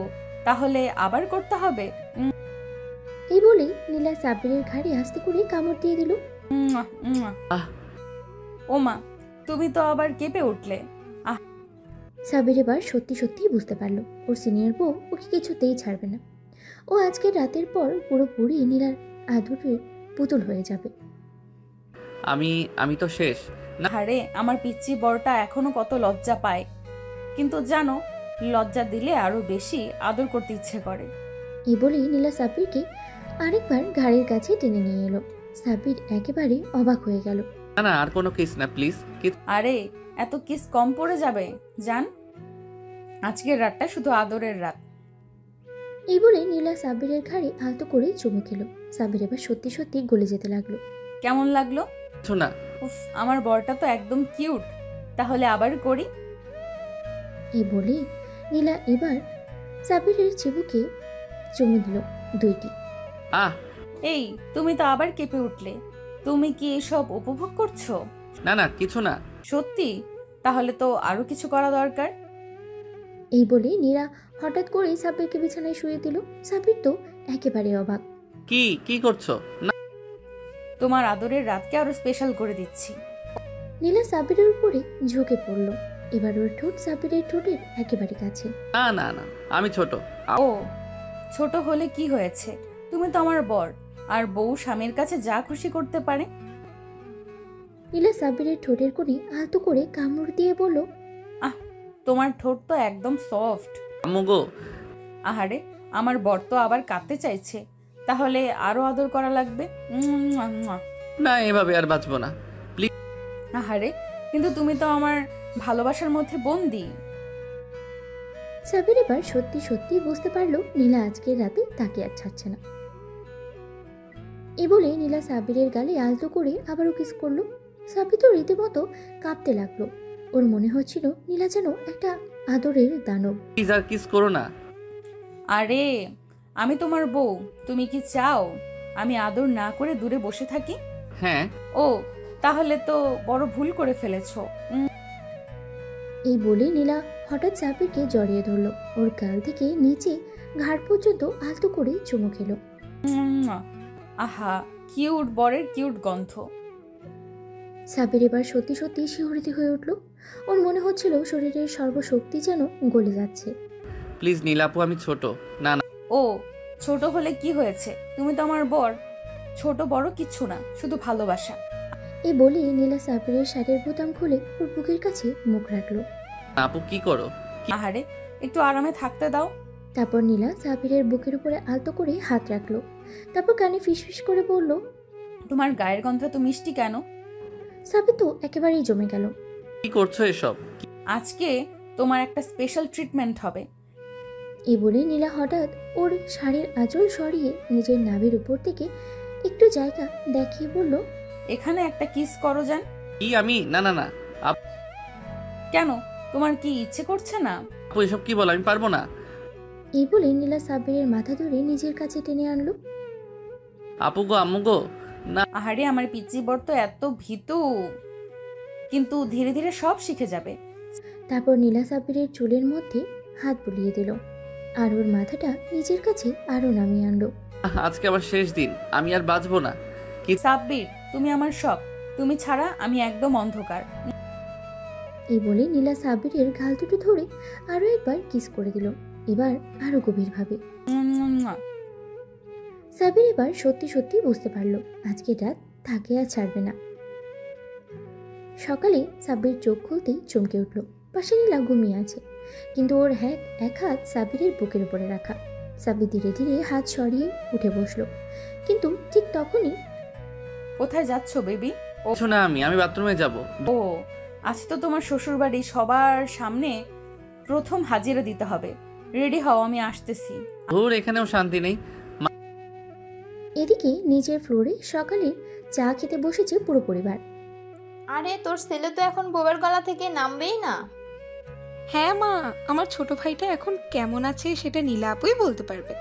তাহলে আবার করতে হবে? এই বলে নীলা সাবিরের ঘাড়ে আস্তে করে কামড় দিয়ে দিল। মুয়া, মুয়া। আহ। ওমা, তুমি তো আবার কেঁপে উঠলে। সাবির এবার সত্যি সত্যি বুঝতে পারলো ওর সিনিয়র বউ ওকে কিছুতেই ছাড়বে না। ও আজকের রাতের পর পুরোপুরি নীলার আদরের পুতুল হয়ে যাবে। আমি তো শেষ। না। আরে, আমার পিচ্চি বরটা এখনো কত লজ্জা পায়, কিন্তু জানো, লজ্জা দিলে আরো বেশি আদর করতে ইচ্ছে করে। এই বলেই নীলা সাবিরকে আরেকবার ঘাড়ের কাছে টেনে নিয়ে এলো। সাবির একেবারে অবাক হয়ে গেল। না না, আর কোনো কিস না প্লিজ। আরে, এত কিস কম পড়ে যাবে জান। আজকের রাতটা শুধু আদরের রাত। এই বলে নীলা সাবিরের ঘাড়ে আলতো করে চুমু খেলো। সাবির এবার সত্যি সত্যি গলে যেতে লাগলো। কেমন লাগলো? কিছু না। উফ, আমার বরটা তো একদম কিউট। তাহলে আবার করি। এই বলে নীলা এবার সাবিরের চিবুকে চুমু দিল দুইটি। আহ। এই, তুমি তো আবার কেঁপে উঠলে। তুমি কি এসব উপভোগ করছো? না না, কিছু না। সত্যি? তাহলে তো আরো কিছু করা দরকার। এই বলে নীলা হঠাৎ করে সাবিরকে বিছানায় শুয়ে দিল। সাবির তো একেবারে অবাক। কি কি করছো? না। তোমার আদরের রাতকে আরো স্পেশাল করে দিচ্ছি। নীলা সাবিরের উপরে ঝুঁকে পড়ল। এবার ওর ঠোঁট সাবিরের ঠোঁটের একেবারে কাছে। না না না, আমি ছোট। ও, ছোট হলে কি হয়েছে? তুমি তো আমার বর, আর বউ স্বামীর কাছে যা খুশি করতে পারে। নীলা সাবিরের ঠোঁটের কোণে আলতো করে কামড় দিয়ে বলল, তোমার ঠোঁট তো একদম সফট। আম্মু গো। আহারে, আমার বর তো আবার কাঁদতে চাইছে। তাহলে আরো আদর করা লাগবে। মুয়া, মুয়া। না, এভাবে আর বাঁচবো না। আহারে, কিন্তু তুমি তো আমার ভালোবাসার মধ্যে বন্দি। সাবির এবার সত্যি সত্যি বুঝতে পারলো নীলা আজকের রাতে তাকে আর ছাড়ছে না। এ বলে নীলা সাবিরের গালে আলতো করে আবারও কিস করলো। সাবির তো রীতিমতো কাঁপতে লাগলো। ওর মনে হচ্ছিল নীলা যেন একটা আদরের দানব। প্লিজ আর কিস করো না। আরে, আমি তোমার বউ, তুমি কি চাও আমি আদর না করে দূরে বসে থাকি? হ্যাঁ। ও, তাহলে তো বড় ভুল করে ফেলেছো। এই বলে নীলা হঠাৎ সাব্বিরকে জড়িয়ে ধরলো, ওর গাল থেকে নিচে ঘাড় পর্যন্ত আলতো করে চুমু খেলো। আহা, কিউট বরের কিউট গন্ধ। সাব্বির এবার সত্যি সত্যি শিহরিত হয়ে উঠল। ওর মনে হচ্ছিল শরীরের সর্বশক্তি যেন গলে যাচ্ছে। প্লিজ নীলাপু, আমি ছোট। না না, ও ছোট হলে কি হয়েছে, তুমি তো আমার বর। ছোট বড় কিচ্ছু না, শুধু ভালোবাসা। এই বলে নীলা সাব্বিরের শাড়ির বোতাম খুলে ওর বুকের কাছে মুখ রাখলো। আপু কি করো? আহারে, একটু আরামে থাকতে দাও। তারপর নীলা সাব্বিরের বুকের উপরে আলতো করে হাত রাখলো। তারপর কানে ফিসফিস করে বলল, তোমার গায়ের গন্ধ তো মিষ্টি কেন? সাব্বির তো একেবারেই জমে গেল। কি করছো এসব? আজকে তোমার একটা স্পেশাল ট্রিটমেন্ট হবে। এই বলে নীলা হঠাৎ ওর শাড়ির আঁচল সরিয়ে নিজের নাভির উপর থেকে একটু জায়গা দেখিয়ে বলল, এখানে একটা কিস করো যান। কি আমি? না না না কেন, তোমার কি ইচ্ছে করছে না? আপু, এসব কি বলো? আমি পারবো না। এই বলে নীলা সাব্বিরের মাথা ধরে নিজের কাছে টেনে আনলো। আপু গো, আম্মু গো। আহারে, আমার পিচ্চি বর তো এত ভীতু, কিন্তু ধীরে ধীরে সব শিখে যাবে। তারপর নীলা সাব্বিরের চুলের মধ্যে হাত বুলিয়ে দিল আর ওর মাথাটা নিজের কাছে আরো নামিয়ে আনলো। আজকে আমার শেষ দিন, আমি আর বাঁচবো না। সাব্বির, তুমি আমার সব, তুমি ছাড়া আমি একদম অন্ধকার। এই বলে নীলা সাব্বিরের গাল দুটো ধরে আরো একবার কিস করে দিল, এবার আরো গভীরভাবে। সাব্বির এবার সত্যি সত্যি বুঝতে পারলো আজকে রাত তাকে আর ছাড়বে না। সকালে সাব্বির চোখ খুলতেই চমকে উঠল। পাশে নীলা ঘুমিয়ে আছে, কিন্তু ওর এক হাত সাব্বিরের বুকের উপরে রাখা। সাব্বির ধীরে ধীরে হাত সরিয়ে উঠে বসলো, কিন্তু ঠিক তখনই। কোথায় যাচ্ছ বেবি? কিছু না, আমি বাথরুমে যাব। ও, আজ তো তোমার শ্বশুর বাড়ি সবার সামনে প্রথম হাজিরা দিতে হবে। রেডি হও, আমি আসতেছি। ধুর, এখানেও শান্তি নেই। এদিকে নিচের ফ্লোরে সকালে চা খেতে বসেছে পুরো পরিবার। আরে তোর ছেলে তো এখন বউয়ের গলা থেকে নামবেই না। হ্যাঁ মা, আমার ছোট ভাইটা এখন কেমন আছে সেটা নীলা আপুই বলতে পারবে।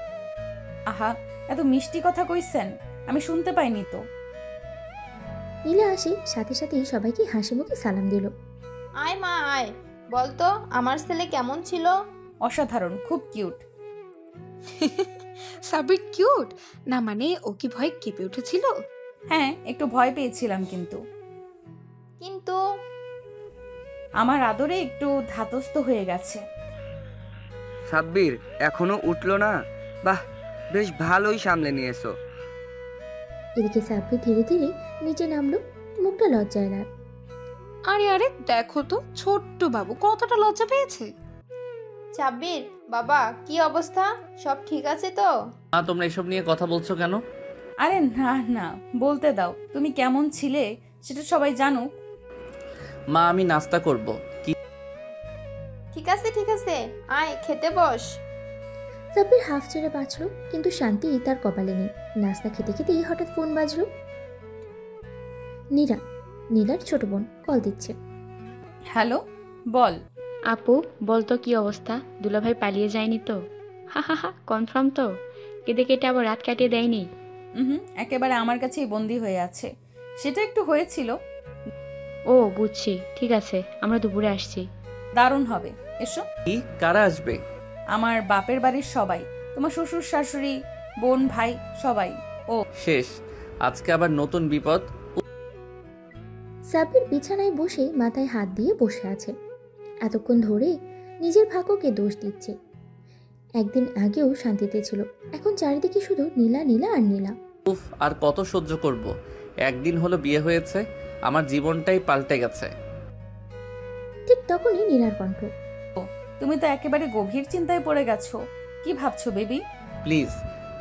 আহা, এত মিষ্টি কথা কইছেন, আমি শুনতে পাইনি তো। নীলা আসে সাথে সাথেই সবাইকে হাসি মুখে সালাম দিল। আয় মা আয়, বলতো আমার ছেলে কেমন ছিল? অসাধারণ, খুব কিউট। সাব্বির কিউট না মানে ও কি ভয় কেঁপে উঠেছিল? হ্যাঁ, একটু ভয় পেয়েছিলাম, কিন্তু কিন্তু আমার আদরে একটু ধাতস্থ হয়ে গেছে। সাব্বির এখনো উঠলো না? বাহ, বেশ ভালোই সামলে নিয়েছো। এদিকে সাব্বির ধীরে ধীরে নিচে নামলো, মুখটা লজ্জায় লাল। আরে আরে দেখো তো ছোট্ট বাবু কতটা লজ্জা পেয়েছে। সাব্বির বাবা, কি অবস্থা? সব ঠিক আছে তো? মা, তোমরা এসব নিয়ে কথা বলছো কেন? আরে না না, বলতে দাও তুমি কেমন ছিলে সেটা সবাই জানুক। মা, আমি নাস্তা করব। কি? ঠিক আছে, আয় খেতে বস। সাব্বির হাফ ছেড়ে বাঁচলো, কিন্তু শান্তি তার কপালে নেই। নাস্তা খেতে খেতেই হঠাৎ ফোন বাজলো। নীলার ছোট বোন কল দিচ্ছে। হ্যালো, বল। আপু বলতো কি অবস্থা? দুলাভাই পালিয়ে যায়নি তো? হা হা হা, কনফার্ম তো? কেটে কেটে আবার রাত কাটিয়ে দেয়নি? একেবারে আমার কাছেই বন্দি হয়ে আছে। সেটা একটু হয়েছিল। ও বুঝছি, ঠিক আছে, আমরা দুপুরে আসছি। দারুণ হবে, এসো। কি? কারা আসবে? আমার বাপের বাড়ির সবাই, তোমার শ্বশুর শাশুড়ি, বোন ভাই সবাই। ও শেষ, আজকে আবার নতুন বিপদ। সাব্বির বিছানায় বসে মাথায় হাত দিয়ে বসে আছে। এতক্ষণ ধরে নিজের ভাগ্যকে দোষ দিচ্ছে। একদিন আগেও শান্তিতে ছিল, এখন চারিদিকে শুধু নীলা নীলা আর নীলা। উফ, আর কত সহ্য করব? একদিন হলো বিয়ে হয়েছে, আমার জীবনটাই পাল্টে গেছে। ঠিক তখনই নীলার কণ্ঠ। তুমি তো একেবারে গভীর চিন্তায় পড়ে গেছো। কি ভাবছো বেবি? প্লিজ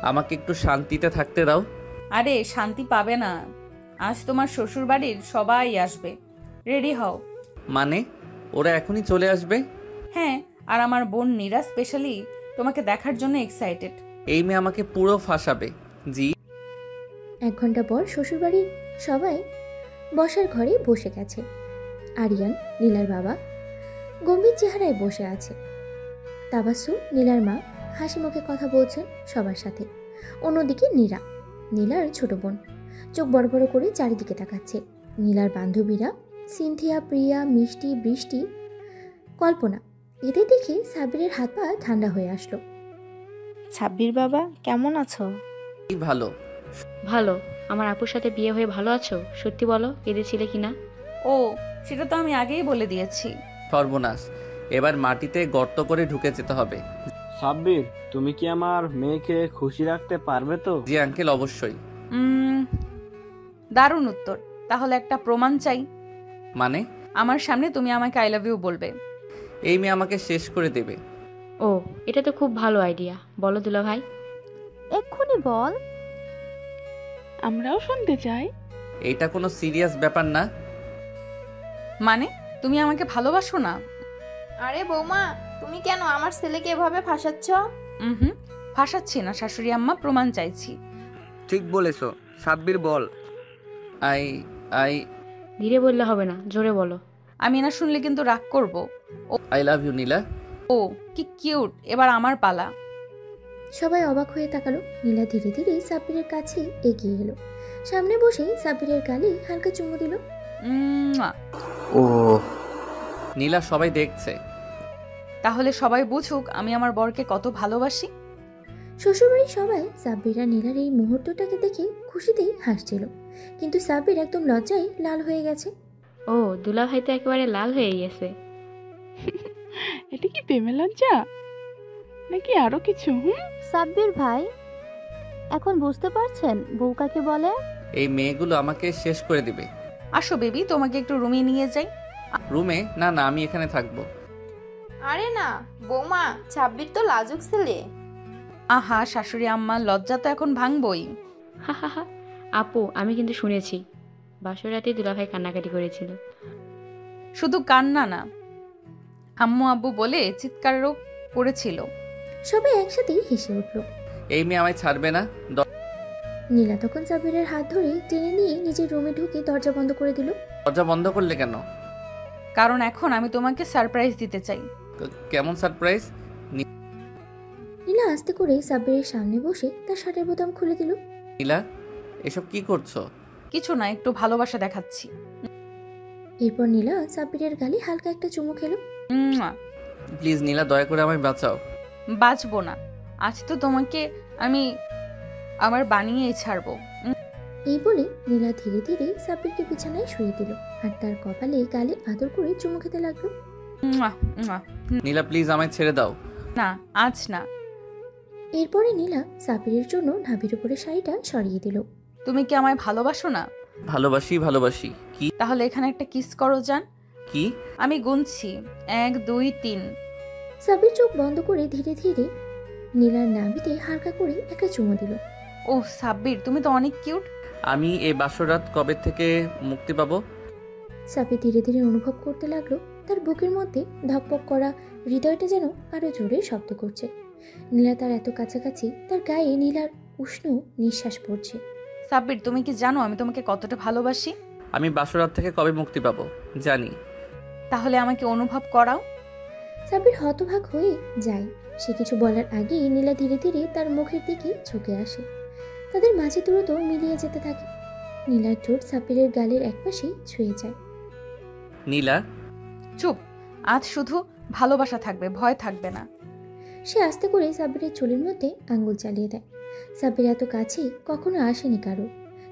আমাকে একটু শান্তিতে থাকতে দাও। আরে শান্তি পাবে না, আজ তোমার শ্বশুর বাড়ির সবাই আসবে। রেডি হও। মানে ওরা এখনই চলে আসবে? হ্যাঁ, আর আমার বোন নীরা স্পেশালি তোমাকে দেখার জন্য এক্সাইটেড। এই মেয়ে আমাকে পুরো ফাঁসাবে। জি। 1 ঘন্টা পর শ্বশুরবাড়ির সবাই বসার ঘরে বসে গেছে। আরিয়ান, নীলার বাবা, গম্ভীর চেহারায় বসে আছে। তাবাসসুম, নীলার মা, হাসি মুখে কথা বলছেন সবার সাথে। অন্যদিকে নীলার ছোট বোন, চোখ বড় বড় করে চারিদিকে তাকাচ্ছে। নীলার বান্ধবীরা সিনথিয়া, প্রিয়া, মিষ্টি, বৃষ্টি কল্পনা। এদের দেখে সাব্বিরের হাত পা ঠান্ডা হয়ে আসলো। সাব্বির বাবা কেমন আছো? কি ভালো। ভালো। আমার আপুর সাথে বিয়ে হয়ে ভালো আছো? সত্যি বলো, কেঁদেছিলে কিনা? ও, সেটা তো আমি আগেই বলে দিয়েছি। সর্বনাশ, এবার মাটিতে গর্ত করে ঢুকে যেতে হবে। সাব্বির, তুমি কি আমার মেয়েকে খুশি রাখতে পারবে তো? জি আঙ্কেল, অবশ্যই। দারুণ উত্তর। তাহলে একটা প্রমাণ চাই। মানে? আমার সামনে তুমি আমাকে আই লাভ ইউ বলবে। এই মেয়ে আমাকে শেষ করে দেবে। ও, এটা তো খুব ভালো আইডিয়া। বলো দুলা ভাই। এক্ষুনি বল। আমরাও শুনতে চাই। এটা কোনো সিরিয়াস ব্যাপার না। মানে তুমি আমাকে ভালোবাসো না? আরে বৌমা, তুমি কেন আমার ছেলেকে এভাবে ফাঁসাচ্ছ? হুম, ফাঁসাচ্ছি না শাশুড়ি আম্মা, প্রমাণ চাইছি। ঠিক বলেছো। সাব্বির বল। আই আই ধীরে বললে হবে না, জোরে বলো। আমি না শুনলে কিন্তু রাগ করব। আই লাভ ইউ নীলা। ও কি কিউট, এবার আমার পালা। সবাই অবাক হয়ে তাকালো। নীলা ধীরে ধীরে সাব্বিরের কাছে এগিয়ে এলো। সামনে বসে সাব্বিরের গালে হালকা চুমু দিল। ও নীলা, সবাই দেখছে। তাহলে সবাই বুঝুক আমি আমার বরকে কত ভালোবাসি। শ্বশুরবাড়ির সবাই সাব্বির আর নীলার এই মুহূর্তটাকে দেখে খুশিতেই হাসছিল, কিন্তু সাব্বির একদম লজ্জায় লাল হয়ে গেছে। ও, দুলা ভাই তো একেবারে লাল হয়ে গেছে। এটা কি প্রেমে লজ্জা নাকি আরো কিছু? সাব্বির ভাই, এখন বুঝতে পারছেন বউ কাকে বলে? এই মেয়েগুলো আমাকে শেষ করে দিবে। আসো বেবি, তোমাকে একটু রুমে নিয়ে যাই। রুমে? না না, আমি এখানে থাকবো। আরে না বৌমা, ছাব্বির তো লাজুক ছেলে। আহা শাশুড়ি আম্মা, লজ্জা তো এখন ভাঙবই। হা হা হা। আপু, আমি কিন্তু শুনেছি বাসর রাতে দুলা ভাই কান্নাকাটি করেছিল। শুধু কান্না না, আম্মু আব্বু বলে চিৎকারও করেছিল। সবাই একসাথে হেসে উঠল। এই মেয়ে আমায় ছাড়বে না। নীলা তখন সাব্বিরের হাত ধরে টেনে নিয়ে নিজের রুমে ঢুকে দরজা বন্ধ করে দিল। দরজা বন্ধ করলে কেন? কারণ এখন আমি তোমাকে সারপ্রাইজ দিতে চাই। কেমন সারপ্রাইজ? নীলা আস্তে করে সাব্বিরের সামনে বসে তার শার্টের বোতাম খুলে দিল। নীলা, এসব কি করছো? কিছু না, একটু ভালোবাসা দেখাচ্ছি। এরপর নীলা সাব্বিরের গালে হালকা একটা চুমু খেলো। প্লিজ নীলা, দয়া করে আমায় বাঁচাও। বাঁচবো না, আজ তো তোমাকে আমি আমার বানিয়েই ছাড়বো। এই বলে নীলা ধীরে ধীরে সাব্বিরকে বিছানায় শুয়ে দিল আর তার কপালে গালে আদর করে চুমু খেতে লাগলো। নীলা প্লিজ, আমায় ছেড়ে দাও। না, আজ না। এরপরে নীলা সাব্বিরের জন্য নাভির উপরে শাড়িটা সরিয়ে দিল। তুমি কি আমায় ভালোবাসো না? ভালোবাসি ভালোবাসি। কি? তাহলে এখানে একটা কিস করো যান। কি? আমি গুনছি, 1 2 3। সাব্বির চোখ বন্ধ করে ধীরে ধীরে নীলার নাভিতে হালকা করে একটা চুমু দিল। ও সাব্বির, তুমি তো অনেক কিউট। আমি এই বাসরাত কবে থেকে মুক্তি পাবো? সাব্বির ধীরে ধীরে অনুভব করতে লাগলো তার বুকের মধ্যে ধকপক করা হৃদয়টা যেন আরো জোরে শব্দ করছে। নীলা তার এত কাছাকাছি, তার গায়ে নীলার উষ্ণ নিঃশ্বাস পড়ছে। সাব্বির, তুমি কি জানো আমি তোমাকে কতটা ভালোবাসি? আমি বাসরাত থেকে কবে মুক্তি পাবো জানি। তাহলে আমাকে অনুভব করাও। সাব্বির হতভাগ হয়ে যায়। সে কিছু বলার আগেই নীলা ধীরে ধীরে তার মুখের দিকে ঝুঁকে আসে। তাদের মাঝে দ্রুত মিলিয়ে যেতে থাকে। নীলার ঠোঁট সাব্বিরের গালের একপাশে ছুঁয়ে যায়। নীলা চুপ, আজ শুধু ভালোবাসা থাকবে, ভয় থাকবে না। সে আস্তে করে সাব্বিরের চুলের মধ্যে আঙ্গুল চালিয়ে দেয়। সাব্বির এত কাছে কখনো আসেনি কারো।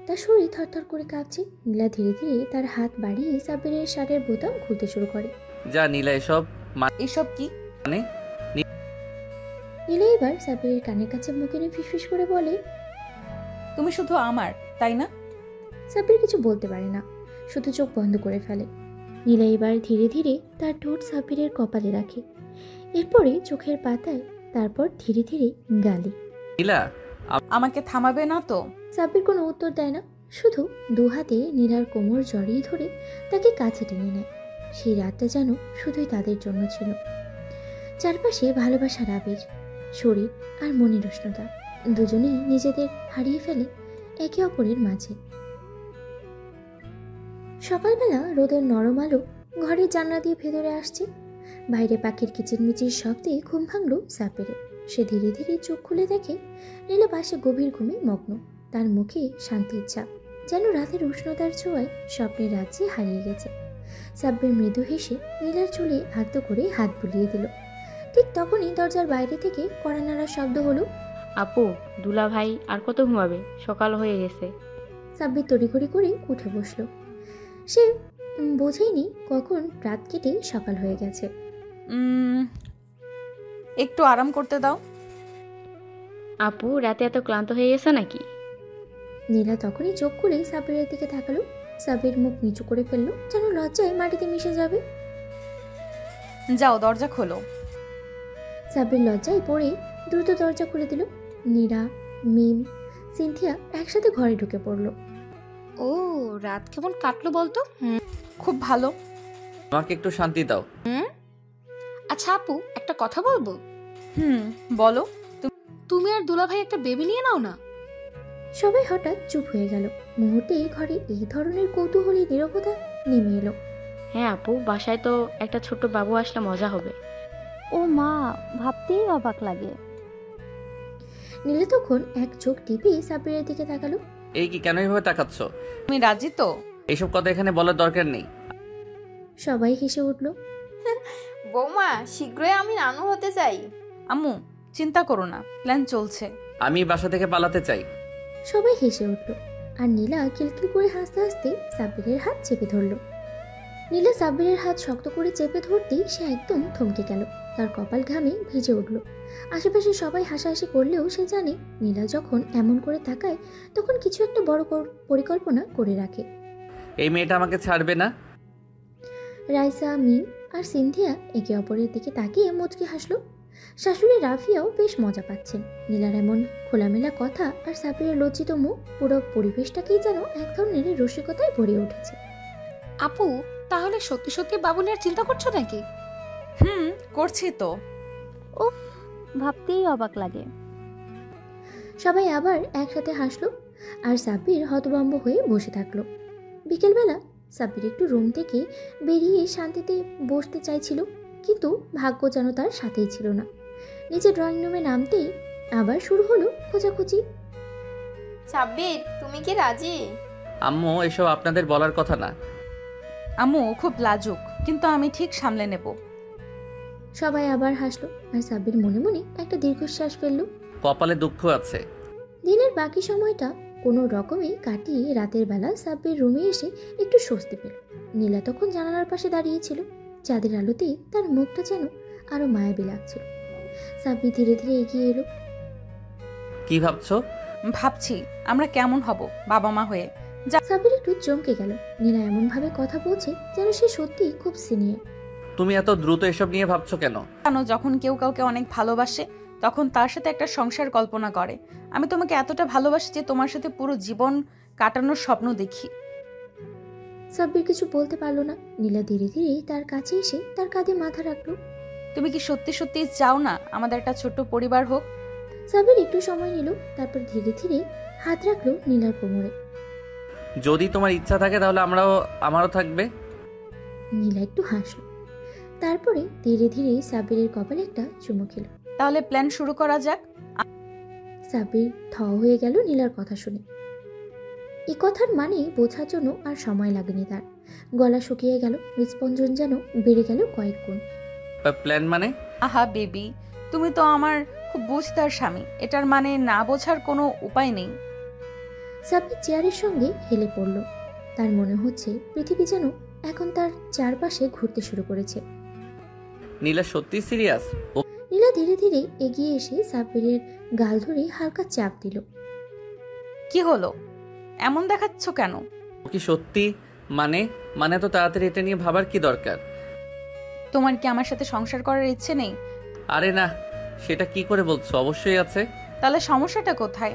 তার শরীর থরথর করে কাঁপছে। নীলা ধীরে ধীরে তার হাত বাড়িয়ে সাব্বিরের শার্টের বোতাম খুলতে শুরু করে। যা নীলা, এসব কি? মানে? নীলা এবার সাব্বিরের কানের কাছে মুখ এনে ফিসফিস করে বলে, তুমি শুধু আমার, তাই না? সাব্বির কিছু বলতে পারে না, শুধু চোখ বন্ধ করে ফেলে। নীলা এবার ধীরে ধীরে তার ঠোঁট সাব্বিরের কপালে রাখে, এরপরে চোখের পাতায়, তারপর ধীরে ধীরে গালে। নীলা, আমাকে থামাবে না তো? সাব্বির কোনো উত্তর দেয় না, শুধু দু হাতে নীলার কোমর জড়িয়ে ধরে তাকে কাছে টেনে নেয়। সেই রাতটা যেন শুধুই তাদের জন্য ছিল। চারপাশে ভালোবাসার আবির, শরীর আর মনের উষ্ণতা, দুজনেই নিজেদের হারিয়ে ফেলে একে অপরের মাঝে। সকালবেলা রোদের নরম আলো ঘরের জানলা দিয়ে ভেতরে আসছে। বাইরে পাখির কিচিরমিচির শব্দে ঘুম ভাঙল সাব্বিরের। সে ধীরে ধীরে চোখ খুলে দেখে নীলা পাশে গভীর ঘুমে মগ্ন। তার মুখে শান্তির ছাপ, যেন রাতের উষ্ণতার ছোঁয়ায় স্বপ্নের রাজ্যে হারিয়ে গেছে। সাব্বির মৃদু হেসে নীলার চুলে আলতো করে হাত বুলিয়ে দিল। ঠিক তখনই দরজার বাইরে থেকে কড়া নাড়ার শব্দ হলো। আপু, দুলা ভাই আর কত ঘুমাবে? সকাল হয়ে গেছে। সাব্বির তড়িঘড়ি করে উঠে বসলো। সে বোঝেনি কখন রাত কেটে সকাল হয়ে গেছে। একটু আরাম করতে দাও। আপু, রাতে এত ক্লান্ত হয়ে গেছে নাকি? নীলা তখনই চোখ খুলে সাব্বিরের দিকে তাকালো। সাব্বির মুখ নিচু করে ফেললো, যেন লজ্জায় মাটিতে মিশে যাবে। যাও, দরজা খোলো। সাব্বির লজ্জায় পড়ে দ্রুত দরজা খুলে দিল। নীরা, মিম, সিনথিয়া একসাথে ঘরে ঢুকে পড়লো। ও, রাত কেমন কাটলো বলতো? খুব ভালো। আমাকে একটু শান্তি দাও। আচ্ছা আপু, একটা কথা বলবো? বলো। তুমি আর দুলাভাই একটা বেবি নিয়ে নাও না। সবাই হঠাৎ চুপ হয়ে গেল। মুহূর্তেই ঘরে এই ধরনের কৌতূহলী নীরবতা নেমে এলো। হ্যাঁ আপু, বাসায় তো একটা ছোট্ট বাবু আসলে মজা হবে। ও মা, ভাবতেই অবাক লাগে। নীলা তখন এক চোখ টিপে সাব্বিরের দিকে তাকালো। এই কি, কেন এভাবে তাকাচ্ছ? তুমি রাজি তো? এইসব কথা এখানে বলার দরকার নেই। সবাই হেসে উঠল। বৌমা, শীঘ্রই আমি নানু হতে চাই। আম্মু, চিন্তা করো না, প্ল্যান চলছে। আমি বাসা থেকে পালাতে চাই। সবাই হেসে উঠল। আর নীলা কিলকিল করে হাসতে হাসতে সাব্বিরের হাত চেপে ধরল। নীলা সাব্বিরের হাত শক্ত করে চেপে ধরতেই সে একদম থমকে গেল। তার কপাল ঘামে ভিজে উঠল। আশেপাশে সবাই হাসাহাসি করলেও সে জানে নীলা যখন এমন করে তাকায় তখন কিছু একটা বড় পরিকল্পনা করে রাখে। এই মেয়েটা আমাকে ছাড়বে না। রাইসা, মিম আর সিনথিয়া একে অপরের দিকে তাকিয়ে মুচকি হাসলো। শাশুড়ি রাফিয়াও বেশ মজা পাচ্ছেন। নীলার এমন খোলামেলা কথা আর সাব্বিরের লজ্জিত মুখ পুরো পরিবেশটাকেই যেন এক ধরনের রসিকতায় ভরে উঠেছে। আপু, তাহলে সত্যি সত্যি বাবু নিয়ে চিন্তা করছো নাকি? করছি তো। উফ, ভাবতেই অবাক লাগে। সবাই আবার একসাথে হাসলো আর সাব্বির হতভম্ব হয়ে বসে থাকলো। বিকেলবেলা সাব্বির একটু রুম থেকে বেরিয়ে শান্তিতে বসতে চাইছিল, কিন্তু ভাগ্য যেন তার সাথেই ছিল না। নিচে ড্রয়িং রুমে নামতেই আবার শুরু হলো খোঁজাখুঁজি। সাব্বির, তুমি কি রাজি? আম্মু, এসব আপনাদের বলার কথা না। আম্মু খুব লাজুক, কিন্তু আমি ঠিক সামলে নেব। সবাই আবার হাসলো আর সাব্বির মনে মনে একটা দীর্ঘশ্বাস ফেললো। কপালে দুঃখ আছে। দিনের বাকি সময়টা কোনো রকমে কাটিয়ে রাতের বেলা সাব্বির রুমে এসে একটু স্বস্তি পেল। নীলা তখন জানালার পাশে দাঁড়িয়েছিল। চাঁদের আলোতে তার মুখটা যেন আরো মায়াবী লাগছিল। সাব্বির ধীরে ধীরে এগিয়ে এলো। কি ভাবছো? ভাবছি আমরা কেমন হব বাবা মা হয়ে। সাব্বির একটু চমকে গেল। নীলা এমন ভাবে কথা বলছে যেন সে সত্যিই খুব সিনিয়র। তুমি এত দ্রুত এসব নিয়ে ভাবছো কেন? যখন কেউ কাউকে অনেক ভালোবাসে তখন তার সাথে একটা সংসার কল্পনা করে। আমি তোমাকে এতটা ভালোবাসি যে তোমার সাথে পুরো জীবন কাটানোর স্বপ্ন দেখি। সাব্বির কিছু বলতে পারলো না। নীলা ধীরে ধীরে তার কাছে এসে তার কাঁধে মাথা রাখলো। তুমি কি সত্যি সত্যি চাও না আমাদের একটা ছোট্ট পরিবার হোক? সাব্বির একটু সময় নিল, তারপর ধীরে ধীরে হাত রাখলো নীলার কোমরে। যদি তোমার ইচ্ছা থাকে তাহলে আমারও থাকবে। নীলা একটু হাসলো, তারপরে ধীরে ধীরে সাব্বিরের কপালে একটা চুমু খেলো। তাহলে প্ল্যান শুরু করা যাক। সাব্বির থ হয়ে গেল নীলার কথা শুনে। এই কথার মানে বোঝার জন্য আর সময় লাগেনি তার। গলা শুকিয়ে গেল, হৃদস্পন্দন যেন বেড়ে গেল কয়েক গুণ। প্ল্যান মানে? আহা বেবি, তুমি তো আমার খুব বুঝদার স্বামী, এটার মানে না বোঝার কোনো উপায় নেই। সাব্বির চেয়ারের সঙ্গে হেলে পড়ল। তার মনে হচ্ছে পৃথিবী যেন এখন তার চারপাশে ঘুরতে শুরু করেছে। নীলা সত্যি সিরিয়াস? নীলা ধীরে ধীরে এগিয়ে এসে সাব্বিরের গাল ধরে হালকা চাপ দিল। কি হলো, এমন দেখাচ্ছ কেন? কি সত্যি? মানে তো তাড়াতাড়ি এটা নিয়ে ভাবার কি দরকার? তোমার কি আমার সাথে সংসার করার ইচ্ছে নেই? আরে না, সেটা কি করে বলছো? অবশ্যই আছে। তাহলে সমস্যাটা কোথায়?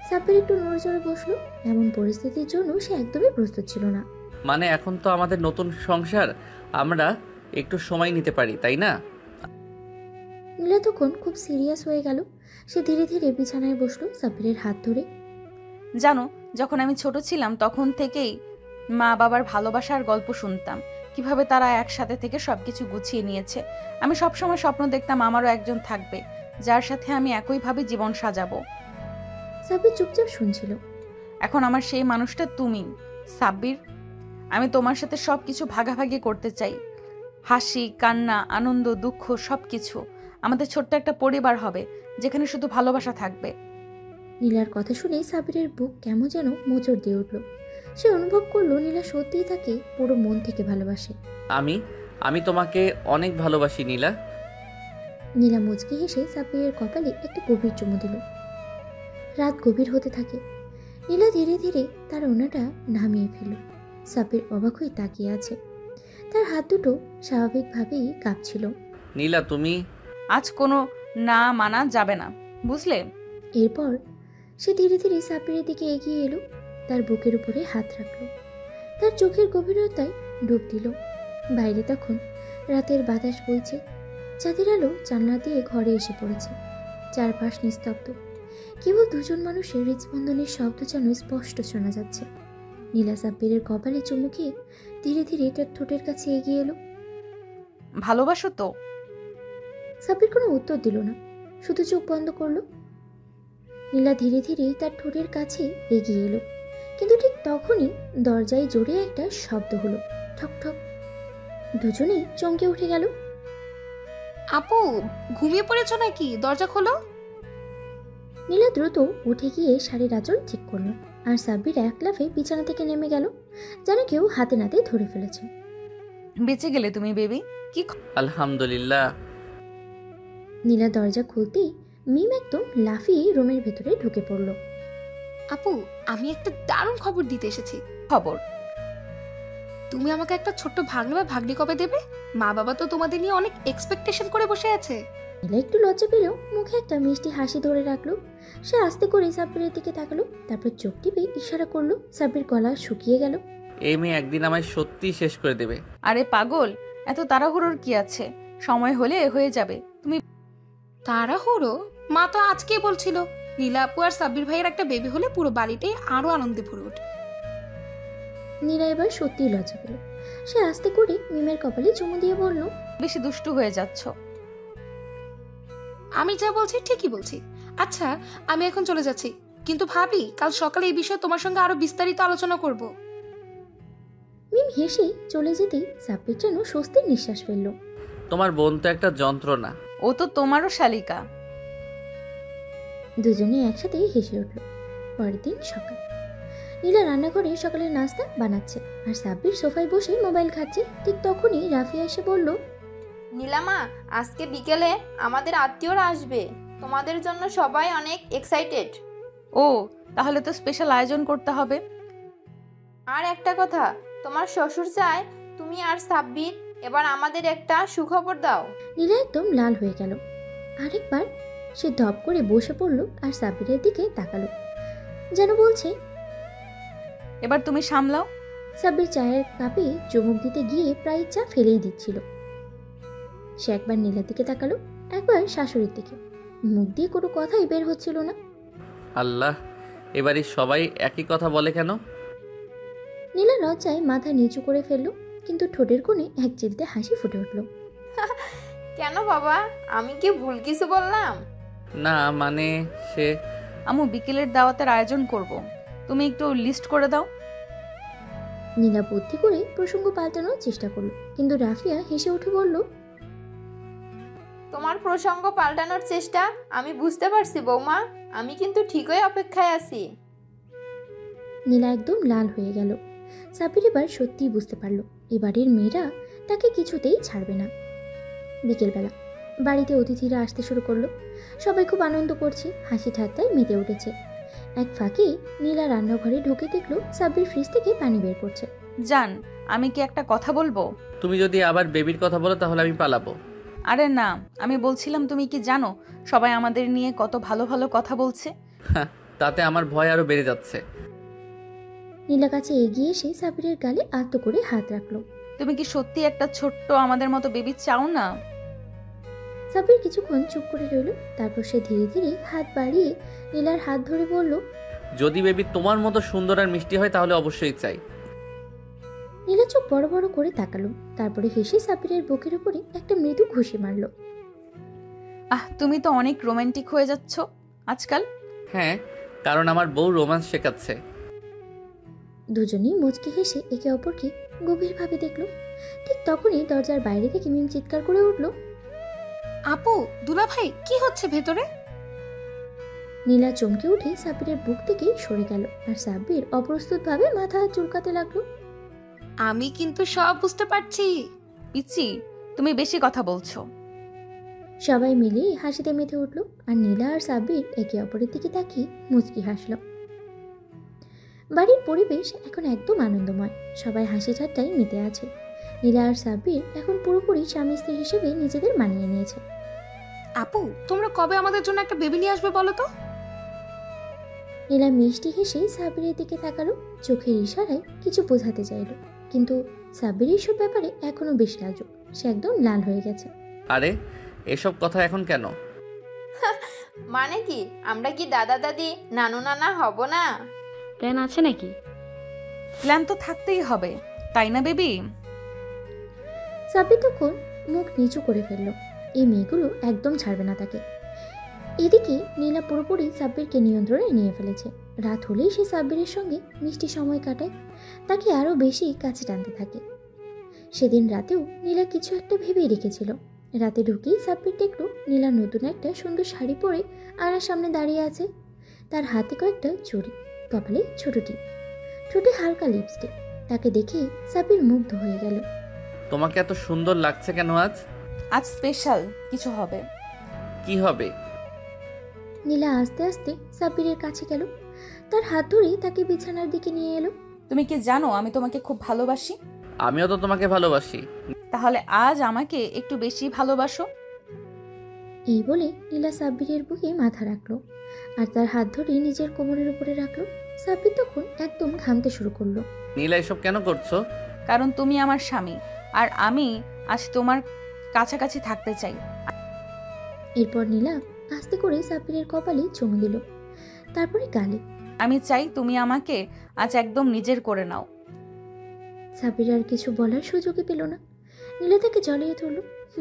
সাব্বির একটু নড়েচড়ে বসলো। এমন পরিস্থিতির জন্য সে একদমই প্রস্তুত ছিল না। মানে এখন তো আমাদের নতুন সংসার, আমরা একটু সময় নিতে পারি, তাই না? নীলা তখন খুব সিরিয়াস হয়ে গেল। সে ধীরে ধীরে বিছানায় বসলো সাব্বিরের হাত ধরে। জানো, যখন আমি ছোট ছিলাম তখন থেকেই মা বাবার ভালোবাসার গল্প শুনতাম, কিভাবে তারা একসাথে থেকে সবকিছু গুছিয়ে নিয়েছে। আমি সবসময় স্বপ্ন দেখতাম আমারও একজন থাকবে যার সাথে আমি একইভাবে জীবন সাজাবো। সাব্বির চুপচাপ শুনছিল। এখন আমার সেই মানুষটা তুমি সাব্বির। আমি তোমার সাথে সব কিছু ভাগাভাগি করতে চাই। হাসি, কান্না, আনন্দ, দুঃখ সব কিছু। আমাদের ছোট্ট একটা পরিবার হবে যেখানে শুধু ভালোবাসা থাকবে। নীলার কথা শুনে সাবিরের বুক কেমন যেন মোচড় দিয়ে উঠল। সে অনুভব করলো নীলা সত্যিই তাকে পুরো মন থেকে ভালোবাসে। আমি তোমাকে অনেক ভালোবাসি নীলা। নীলা মুচকি হেসে সাবিরের কপালে একটা গভীর চুমু দিল। রাত গভীর হতে থাকে। নীলা ধীরে ধীরে তার ওনাটা নামিয়ে ফেলল। সাবির অবাক হয়ে তাকিয়ে আছে। তার হাত দুটো স্বাভাবিকভাবেই কাঁপছিল। নীলা তুমি আজ কোনো না মানা যাবে না, বুঝলে? এরপর সে ধীরে ধীরে সাবিরের দিকে এগিয়ে এলো, তার বুকের উপরে হাত রাখল, তার চোখের গভীরতায় ডুব দিল। বাইরে তখন রাতের বাতাস বইছে, চাঁদের আলো জানলা দিয়ে ঘরে এসে পড়েছে। চারপাশ নিস্তব্ধ, কেবল দুজন মানুষের হৃদস্পন্দনের শব্দ যেন স্পষ্ট শোনা যাচ্ছে। নীলা সাব্বিরের কপালে চুমু খেয়ে ধীরে ধীরে তার ঠোঁটের কাছে এগিয়ে এলো। ভালোবাসো তো? সাব্বির কোনো উত্তর দিল না, শুধু চোখ বন্ধ করলো। নীলা ধীরে ধীরে তার ঠোঁটের কাছে এগিয়ে এলো, কিন্তু ঠিক তখনই দরজায় জোরে একটা শব্দ হলো, ঠক ঠক। দুজনেই চমকে উঠে গেল। আপু, ঘুমিয়ে পড়েছো নাকি? দরজা খোলো। নীলা দ্রুত উঠে গিয়ে শাড়ির আঁচল ঠিক করলো, আর সাব্বির এক লাফে বিছানা থেকে নেমে গেল, যেন কেউ হাতে নাতে ধরে ফেলেছে। বেঁচে গেলে তুমি বেবি। কি আলহামদুলিল্লাহ। নীলা দরজা খুলতেই মিম একদম লাফিয়ে রুমের ভেতরে ঢুকে পড়ল। আপু, আমি একটা দারুণ খবর দিতে এসেছি। খবর? তুমি আমাকে একটা ছোট্ট ভাগ্নে বা ভাগ্নি কবে দেবে? মা বাবা তো তোমাদের নিয়ে অনেক এক্সপেকটেশন করে বসে আছে। নীলা একটু লজ্জা পেলেও মুখে একটা মিষ্টি হাসি ধরে রাখলো। সে আস্তে করে সাব্বিরের দিকে তাকালো, তারপর চোখ টিপে ইশারা করলো। সাব্বির গলা শুকিয়ে গেল। এই মেয়ে একদিন আমায় সত্যি শেষ করে দেবে। আরে পাগল, এত তাড়াহুড়োর কি আছে? সময় হলে হয়ে যাবে। তুমি তাড়াহুড়ো? মা তো আজকেই বলছিল নীলা আপু আর সাব্বির ভাইয়ের একটা বেবি হলে পুরো বাড়িটাই আরো আনন্দে ভরে ওঠে। নীলা এবার সত্যিই লজ্জা পেল। সে আস্তে করে মিমের কপালে চুমু দিয়ে বলল, বেশি দুষ্টু হয়ে যাচ্ছ। আমি যা বলছি ঠিকই বলছি। আচ্ছা, আমি এখন চলে যাচ্ছি, কিন্তু ভাবি কাল সকালে এই বিষয়ে তোমার সঙ্গে আরো বিস্তারিত আলোচনা করব। মিম হেসে চলে যেতেই সাব্বির যেন স্বস্তির নিঃশ্বাস ফেলল। তোমার বোন তো একটা যন্ত্রণা। ও তো তোমারও শালিকা। দুজনে একসাথে হেসে উঠল। পরের দিন সকাল। নীলা রান্নাঘরে সকালের নাস্তা বানাচ্ছে, আর সাব্বির সোফায় বসে মোবাইল ঘাটছে। ঠিক তখনই রাফিয়া এসে বলল, নীলামা, আজকে বিকেলে আমাদের আত্মীয়রা আসবে। তোমাদের জন্য সবাই অনেক এক্সাইটেড। ও, তাহলে তো স্পেশাল আয়োজন করতে হবে। আর একটা কথা, তোমার শ্বশুর চায় তুমি আর সাব্বির এবার আমাদের একটা সুখবর দাও। নীলা একদম লাল হয়ে গেল। আরেকবার সে ধপ করে বসে পড়ল আর সাব্বিরের দিকে তাকালো, যেন বলছে, এবার তুমি সামলাও। সাব্বির চায়ের কাপে চুমুক দিতে গিয়ে প্রায় চা ফেলেই দিচ্ছিল। সে একবার নীলার দিকে তাকালো, একবার শাশুড়ির দিকে। মুখ দিয়ে কোনো কথাই বের হচ্ছিল না। আল্লাহ, এবারই সবাই একই কথা বলে কেন? নীলা লজ্জায় মাথা নিচু করে ফেললো, কিন্তু ঠোঁটের কোণে এক চিলতে হাসি ফুটে উঠল। কেন বাবা, আমি কি ভুল কিছু বললাম? না মানে সে আমু বিকেলের দাওয়াতের আয়োজন করব, তুমি একটু লিস্ট করে দাও। নীলা বুদ্ধি করে প্রসঙ্গ পাল্টানোর চেষ্টা করলো, কিন্তু রাফিয়া হেসে উঠে বলল, তোমার প্রসঙ্গ পাল্টানোর চেষ্টা আমি বুঝতে পারছি বৌমা, আমি কিন্তু ঠিকই অপেক্ষায় আছি। নীলা একদম লাল হয়ে গেল। সাব্বির এবার সত্যিই বুঝতে পারলো এবারের মেয়েরা তাকে কিছুতেই ছাড়বে না। বিকেলবেলা বাড়িতে অতিথিরা আসতে শুরু করলো। সবাই খুব আনন্দ করছে, হাসি ঠাট্টায় মেতে উঠেছে। এক ফাঁকে নীলা রান্নাঘরে ঢুকে দেখলো সাব্বির ফ্রিজ থেকে পানি বের করছে। জান, আমি কি একটা কথা বলবো? তুমি যদি আবার বেবির কথা বলো তাহলে আমি পালাবো। আরে না, আমি বলছিলাম তুমি কি জানো সবাই আমাদের নিয়ে কত ভালো ভালো কথা বলছে। তাতে আমার ভয় আরো বেড়ে যাচ্ছে। নীলা কাছে এগিয়ে এসে সাব্বিরের গালে আলতো করে হাত রাখলো। তুমি কি সত্যি একটা ছোট্ট আমাদের মতো বেবি চাও না? সাব্বির কিছুক্ষণ চুপ করে রইল, তারপর সে ধীরে ধীরে হাত বাড়িয়ে নীলার হাত ধরে বলল, যদি বেবি তোমার মতো সুন্দর আর মিষ্টি হয় তাহলে অবশ্যই চাই। নীলা চোখ বড় বড় করে তাকালো, তারপরে হেসে সাব্বিরের বুকের উপরে একটা মৃদু ঘুষি মারল। তুমি তো অনেক রোমান্টিক হয়ে যাচ্ছ আজকাল। হ্যাঁ, কারণ আমার বউ রোম্যান্স শেখাচ্ছে। দুজনেই মুচকি হেসে একে অপরকে গভীরভাবে দেখল। ঠিক তখনই দরজার বাইরে থেকে মিম চিৎকার করে উঠল, আপু, দুলাভাই, কি হচ্ছে ভেতরে? নীলা চমকে উঠে সাব্বিরের বুক থেকে সরে গেল, আর সাব্বির অপ্রস্তুতভাবে মাথা চুলকাতে লাগলো। আমি কিন্তু সব বুঝতে পারছি। পিচ্ছি, তুমি বেশি কথা বলছো। সবাই মিলে হাসিতে মেতে উঠল, আর নীলা আর সাব্বির একে অপরের দিকে তাকিয়ে মুচকি হাসল। বাড়ির পরিবেশ এখন একদম আনন্দময়, সবাই হাসি ঠাট্টায় মেতে আছে। নীলা আর সাব্বির এখন পুরোপুরি স্বামী স্ত্রী হিসেবে নিজেদের মানিয়ে নিয়েছে। আপু, তোমরা কবে আমাদের জন্য একটা বেবি নিয়ে আসবে বলো তো? নীলা মিষ্টি হেসে সাব্বিরের দিকে তাকালো, চোখের ইশারায় কিছু বোঝাতে চাইল, কিন্তু সাব্বির এইসব ব্যাপারে এখনো বেশ লাজুক। সে একদম লাল হয়ে গেছে। আরে এসব কথা এখন কেন? মানে কি, আমরা কি দাদা দাদি নানু নানা হব না? প্ল্যান আছে নাকি? প্ল্যান তো থাকতেই হবে, তাই না বেবি? সাব্বির তখন মুখ নিচু করে ফেলল। এই মেয়েগুলো একদম ছাড়বে না তাকে। এদিকে নীলা পুরোপুরি সাব্বিরকে নিয়ন্ত্রণে নিয়ে ফেলেছে। রাত হলেই সে সাব্বিরের সঙ্গে মিষ্টি সময় কাটায়, তাকে আরও বেশি কাছে টানতে থাকে। সেদিন রাতেও নীলা কিছু একটা ভেবেই রেখেছিল। রাতে ঢুকেই সাব্বির দেখল নীলা নতুন একটা সুন্দর শাড়ি পরে আয়নার সামনে দাঁড়িয়ে আছে। তার হাতে কয়েকটা চুড়ি, কপালে ছোট টিপ, ঠোঁটে হালকা লিপস্টিক। তাকে দেখেই সাব্বির মুগ্ধ হয়ে গেল। তোমাকে এত সুন্দর লাগছে কেন আজ? আজ স্পেশাল কিছু হবে। কি হবে? নীলা আস্তে আস্তে সাব্বিরের কাছে গেল, তার হাত ধরে তাকে বিছানার দিকে নিয়ে এলো। তুমি কি জানো আমি তোমাকে খুব ভালোবাসি? আমিও তো তোমাকে ভালোবাসি। তাহলে আজ আমাকে একটু বেশি ভালোবাসো। এই বলে নীলা সাব্বিরের বুকে মাথা রাখলো, আর তার হাত ধরে নিজের কোমরের উপরে রাখলো। সাব্বির তখন একদম ঘামতে শুরু করলো। নীলা এসব কেন করছো? কারণ তুমি আমার স্বামী, আর আমি আজ তোমার কাছাকাছি থাকতে চাই। এরপর নীলা আস্তে করে সাব্বিরের কপালে চুমু দিল, তারপরে গালে। আমি চাই তুমি আমাকে আজ একদম নিজের করে নাও। সাব্বির আর কিছু বলার সুযোগই পেল না। নীলা তাকে জড়িয়ে ধরল।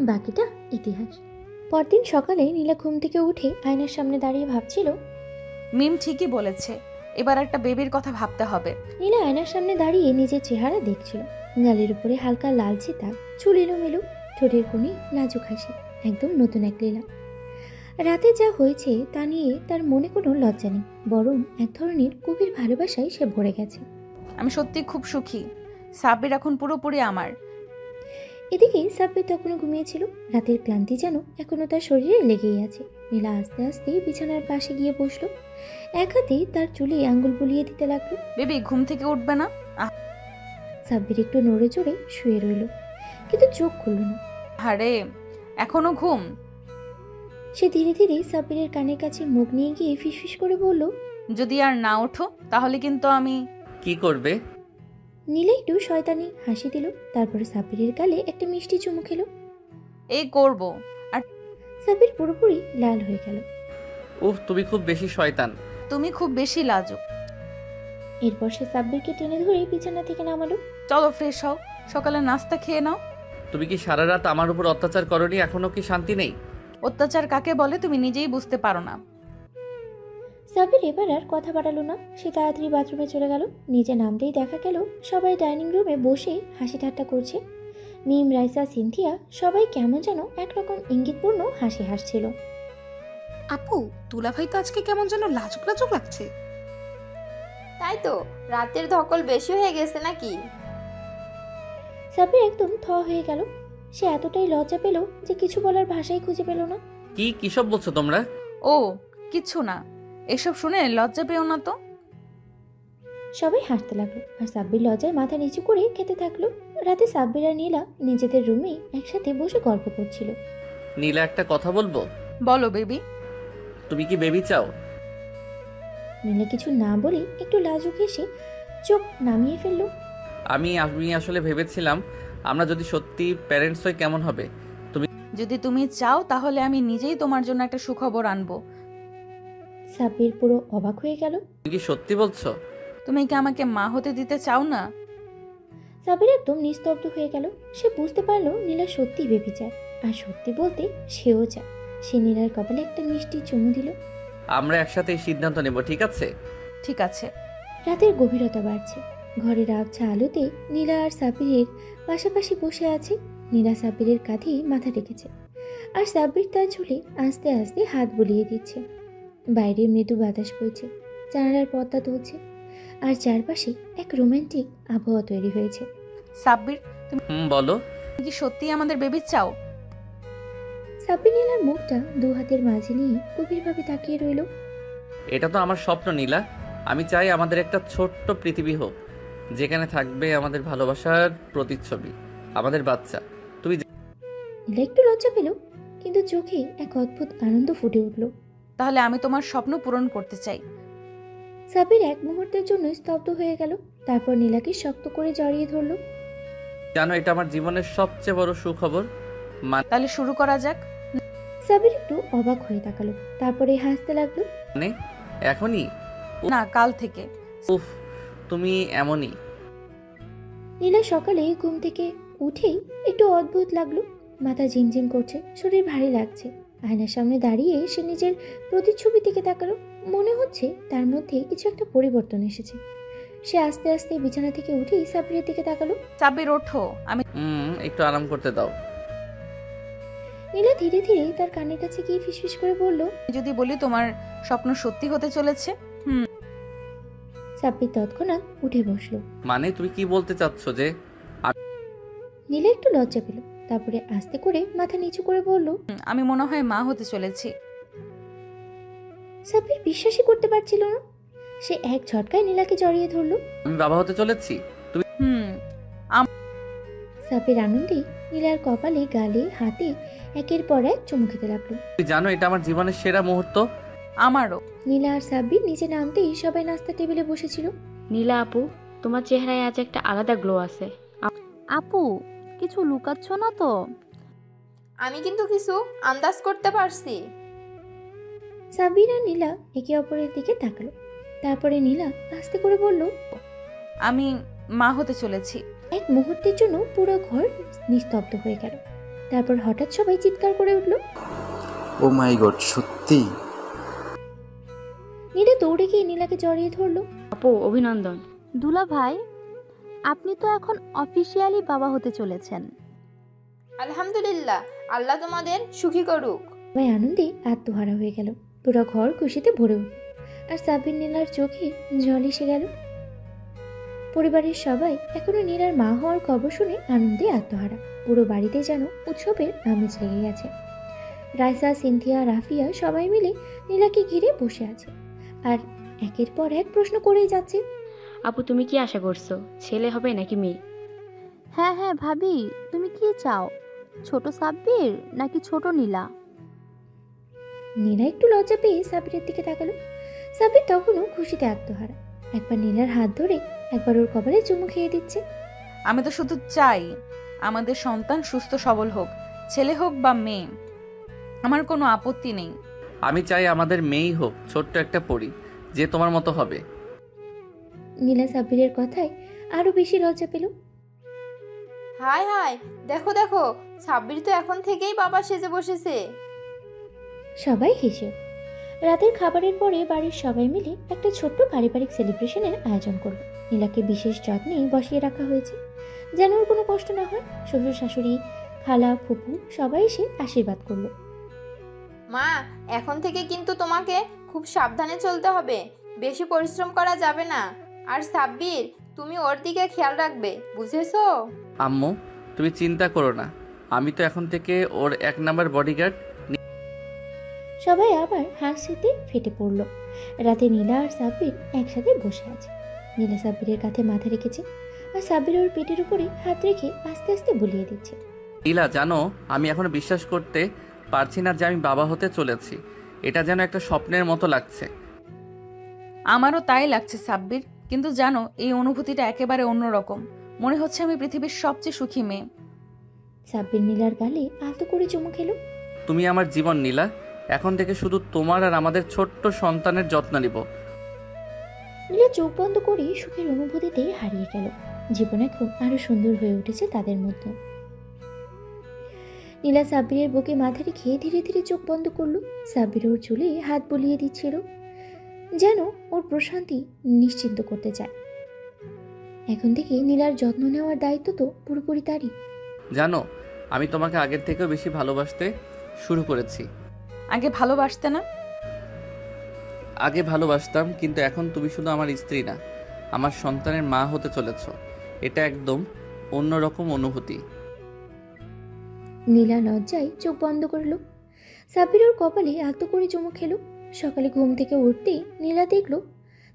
বাকিটা ইতিহাস। পরদিন সকালে নীলা ঘুম থেকে উঠে আয়নার সামনে দাঁড়িয়ে ভাবছিল, মিম ঠিকই বলেছে, এবার একটা বেবির কথা ভাবতে হবে। নীলা আয়নার সামনে দাঁড়িয়ে নিজের চেহারা দেখছিল। গালের উপরে হালকা লালচে দাগ, চুল এলোমেলো, ঠোঁটের কোণে লাজুক হাসি, একদম নতুন এক লীলা। রাতে যা হয়েছে তা নিয়ে তার মনে কোনো লজ্জা নেই, বরং এক ধরনের গভীর ভালোবাসায় সে ভরে গেছে। আমি সত্যি খুব সুখী। সাব্বির এখন পুরোপুরি আমার। এদিকে সাব্বির তখনও ঘুমিয়েছিল। রাতের ক্লান্তি যেন এখনো তার শরীরে লেগেই আছে। নীলা আস্তে আস্তে বিছানার পাশে গিয়ে বসলো, এক হাতে তার চুলে আঙ্গুল বুলিয়ে দিতে লাগলো। বেবি, ঘুম থেকে উঠবে না? সাব্বির একটু নড়ে চড়ে শুয়ে রইল, কিন্তু চোখ খুলল না। আরে এখনো ঘুম? সে ধীরে ধীরে সাব্বিরের কানের কাছে মুখ নিয়ে গিয়ে ফিসফিস করে বলল, যদি আর না ওঠো তাহলে কিন্তু আমি। কি করবে? নীলা একটু শয়তানি হাসি দিল, তারপরে সাব্বিরের গালে একটা মিষ্টি চুমু খেলো। এই করব। আর সাব্বির পুরোপুরি লাল হয়ে গেল। উফ, তুমি খুব বেশি শয়তান। তুমি খুব বেশি লাজুক। এরপর সে সাব্বিরকে টেনে ধরে বিছানা থেকে নামালো। চলো ফ্রেশ হও, সকালে নাস্তা খেয়ে নাও। তুমি কি সারা রাত আমার উপর অত্যাচার করনি? এখনো কি শান্তি নেই? অত্যাচার কাকে বলে তুমি নিজেই বুঝতে পারো না। সাব্বির এবার আর কথা বাড়ালো না। সে তাড়াতাড়ি বাথরুমে চলে গেল। নিচে নামতেই দেখা গেল সবাই ডাইনিং রুমে বসে হাসি ঠাট্টা করছে। মিম, রাইসা, সিনথিয়া সবাই কেমন যেন একরকম ইঙ্গিতপূর্ণ হাসি হাসছিল। আপু, দুলাভাই তো আজকে কেমন যেন লাজুক লাজুক লাগছে। তাই তো, রাতের ধকল বেশি হয়ে গেছে নাকি? সাব্বির একদম থ হয়ে গেল। সে এতটাই লজ্জা পেল যে কিছু বলার ভাষাই খুঁজে পেল না। কিসব বলছো তোমরা? ও কিছু না, এসব শুনে লজ্জা পেও না তো। সবাই হাসতে লাগলো, আর সাব্বির লজ্জায় মাথা নিচু করে খেতে থাকলো। রাতে সাব্বির আর নীলা নিজেদের রুমে একসাথে বসে গল্প করছিল। নীলা, একটা কথা বলবো? বলো বেবি। তুমি কি বেবি চাও? নীলা কিছু না বলে একটু লাজুক হেসে চোখ নামিয়ে ফেললো। আমি আসলে ভেবেছিলাম আমরা যদি সত্যি প্যারেন্টস হই কেমন হবে। যদি তুমি চাও তাহলে আমি নিজেই তোমার জন্য একটা সুখবর আনবো। সাব্বির পুরো অবাক হয়ে গেল। তুমি কি সত্যি বলছো? তুমি কি আমাকে মা হতে দিতে চাও না? সাব্বির একদম নিস্তব্ধ হয়ে গেল। সে বুঝতে পারলো নীলা সত্যি বেবি চায়, আর সত্যি বলতে সেও চায়। সে নীলার কপালে একটা মিষ্টি চুমু দিল। আমরা একসাথে এই সিদ্ধান্ত নেব, ঠিক আছে? ঠিক আছে। রাতের গভীরতা বাড়ছে। ঘরের আবছা আলোতে নীলা আর সাব্বিরের পাশাপাশি বসে আছে। নীলা সাব্বিরের কাঁধে মাথা রেখেছে, আর সাব্বির তার ঝুলে আস্তে আস্তে হাত বুলিয়ে দিচ্ছে। বাইরে মৃদু বাতাস বইছে, জানালার পর্দা তুলছে, আর চারপাশে এক রোমান্টিক আবহাওয়া তৈরি হয়েছে। সাব্বির, তুমি বলো। কি সত্যিই আমাদের বেবি চাও? সাব্বির নীলার মুখটা দু হাতের মাঝে নিয়ে গভীরভাবে তাকিয়ে রইল। এটা তো আমার স্বপ্ন নীলা। আমি চাই আমাদের একটা ছোট্ট পৃথিবী হোক, যেখানে থাকবে আমাদের ভালোবাসার প্রতিচ্ছবি, আমাদের বাচ্চা। তুমি নীলা একটু লজ্জা পেল, কিন্তু চোখে এক অদ্ভুত আনন্দ ফুটে উঠল। তাহলে আমি তোমার স্বপ্ন পূরণ করতে চাই। সাব্বির এক মুহূর্তের জন্য স্তব্ধ হয়ে গেল, তারপর নীলাকে শক্ত করে জড়িয়ে ধরল। জানো, এটা আমার জীবনের সবচেয়ে বড় সুখবর। তাহলে শুরু করা যাক। সাব্বির একটু অবাক হয়ে তাকালো, তারপরে হাসতে লাগলো। মানে এখনই না, কাল থেকে। উফ, তুমি এমনই। নীলা সকালে ঘুম থেকে উঠেই একটু অদ্ভুত লাগলো, মাথা ঝিমঝিম করছে, শরীর ভারী লাগছে। আয়নার সামনে দাঁড়িয়ে সে নিজের প্রতিচ্ছবি দিকে তাকালো। মনে হচ্ছে তার মধ্যে কিছু একটা পরিবর্তন এসেছে। সে আস্তে আস্তে বিছানা থেকে উঠেই সাব্বিরের দিকে তাকালো। সাব্বির, ওঠো, আমি একটু আরাম করতে দাও। নীলা ধীরে ধীরে তার কানের কাছে গিয়ে ফিসফিস করে বলল, যদি বলি তোমার স্বপ্ন সত্যি হতে চলেছে। সাব্বির তৎক্ষণাৎ উঠে বসলো। মানে তুমি কি বলতে চাচ্ছ যে? নীলা একটু লজ্জা পেল, তারপরে আস্তে করে মাথা নিচু করে বলল, আমি মনে হয় মা হতে চলেছি। সাব্বির বিশ্বাসই করতে পারছিল না। সে এক ঝটকায় নীলাকে জড়িয়ে ধরল। আমি বাবা হতে চলেছি? তুমি? সাব্বির আনন্দে নীলার কপালে, গালে, হাতে একের পর এক চুমু খেতে লাগলো। তুমি জানো, এটা আমার জীবনের সেরা মুহূর্ত। আমারও। নীলা আর সাব্বির নিচে নামতেই সবাই নাস্তা টেবিলে বসেছিল। নীলা আপু, তোমার চেহারায় আজ একটা আলাদা গ্লো আছে। আপু, কিছু লুকাচ্ছ না তো? আমি কিন্তু কিছু আন্দাজ করতে পারছি। সাব্বির আর নীলা একে অপরের দিকে তাকালো, তারপরে নীলা আস্তে করে বলল, আমি মা হতে চলেছি। এক মুহূর্তের জন্য পুরো ঘর নিস্তব্ধ হয়ে গেল। তারপর হঠাৎ সবাই চিৎকার করে উঠল, ও মাই গড, সত্যি? নীলা দৌড়ে গিয়ে নীলাকে জড়িয়ে ধরলো। আপু, অভিনন্দন। দুলা ভাই, আপনি তো এখন অফিসিয়ালি বাবা হতে চলেছেন। আলহামদুলিল্লাহ, আল্লাহ তোমাদের সুখী করুক। সবাই আনন্দে আত্মহারা হয়ে গেল। পুরো ঘর খুশিতে ভরে উঠল, আর সাব্বির নীলার চোখে জল এসে গেল। পরিবারের সবাই এখনো নীলার মা হওয়ার খবর শুনে আনন্দে আত্মহারা। পুরো বাড়িতে যেন উৎসবের আমেজ লেগে গেছে। রাইসা, সিনথিয়া, রাফিয়া সবাই মিলে নীলাকে ঘিরে বসে আছে, আর একের পর এক প্রশ্ন করেই যাচ্ছে। আপু, তুমি কি আশা করছো, ছেলে হবে নাকি মেয়ে? হ্যাঁ হ্যাঁ ভাবি, তুমি কি চাও, ছোট সাব্বির নাকি ছোট নীলা? নীলা একটু লজ্জা পেয়ে সাব্বিরের দিকে তাকালো। সাব্বির তখনও খুশিতে আত্মহারা, একবার নীলার হাত ধরে একবার ওর কপালে চুমু খেয়ে দিচ্ছে। আমি তো শুধু চাই আমাদের সন্তান সুস্থ সবল হোক, ছেলে হোক বা মেয়ে, আমার কোনো আপত্তি নেই। আমি চাই আমাদের মেয়েই হোক, ছোট্ট একটা পরী, যে তোমার মতো হবে। নীলা সাব্বিরের কথায় আরো বেশি লজ্জা পেল। হাই হাই, দেখো দেখো, সাব্বির তো এখন থেকেই বাবা সেজে বসেছে। সবাই হেসে রাতের খাবারের পরে বাড়ির সবাই মিলে একটা ছোট্ট পারিবারিক সেলিব্রেশনের আয়োজন করলো। নীলাকে বিশেষ যত্নে বসিয়ে রাখা হয়েছে, যেন ওর কোনো কষ্ট না হয়। শ্বশুর শাশুড়ি, খালা, ফুপু সবাই এসে আশীর্বাদ করলো। মা, এখন থেকে কিন্তু তোমাকে খুব সাবধানে চলতে হবে, বেশি পরিশ্রম করা যাবে না। আর সাব্বির, তুমি ওর দিকে খেয়াল রাখবে, বুঝেছো? আম্মু, তুমি চিন্তা করো না, আমি তো এখন থেকে ওর 1 নাম্বার বডিগার্ড। সবাই আবার হাসিতে ফেটে পড়ল। রাতে নীলা আর সাব্বির একসাথে বসে আছে। নীলা সাব্বিরের কাঁধে মাথা রেখেছে, আর সাব্বির ওর পেটের উপরে হাত রেখে আস্তে আস্তে বুলিয়ে দিচ্ছে। নীলা, জানো, আমি এখনো বিশ্বাস করতে পারছি না যে আমি বাবা হতে চলেছি। এটা যেন একটা স্বপ্নের মতো লাগছে। আমারও তাই লাগছে সাব্বির, কিন্তু জানো, এই অনুভূতিটা একেবারে অন্যরকম। মনে হচ্ছে আমি পৃথিবীর সবচেয়ে সুখী মেয়ে। সাব্বির নীলার গালে আলতো করে চুমু খেলো। তুমি আমার জীবন নীলা, এখন থেকে শুধু তোমার আর আমাদের ছোট্ট সন্তানের যত্ন নিব। নীলা চোখ বন্ধ করে সুখের অনুভূতিতে হারিয়ে গেল। জীবন এখন আরো সুন্দর হয়ে উঠেছে তাদের মধ্যে। নীলা সাব্বিরের বুকে মাথা রেখে ধীরে ধীরে চোখ বন্ধ করলো। সাব্বির ওর চুলে হাত বুলিয়ে দিচ্ছিল, যেন ওর প্রশান্তি নিশ্চিন্ত করতে চায়। এখন থেকে নীলার যত্ন নেওয়ার দায়িত্ব তো পুরোপুরি তারই। জানো, আমি তোমাকে আগের থেকেও বেশি ভালোবাসতে শুরু করেছি। আগে ভালোবাসতে না? আগে ভালোবাসতাম, কিন্তু এখন তুমি শুধু আমার স্ত্রী না, আমার সন্তানের মা হতে চলেছ। এটা একদম অন্যরকম অনুভূতি। নীলা লজ্জায় চোখ বন্ধ করল। সাব্বির ওর কপালে আলতো করে চুমু খেলো। সকালে ঘুম থেকে উঠতেই নীলা দেখল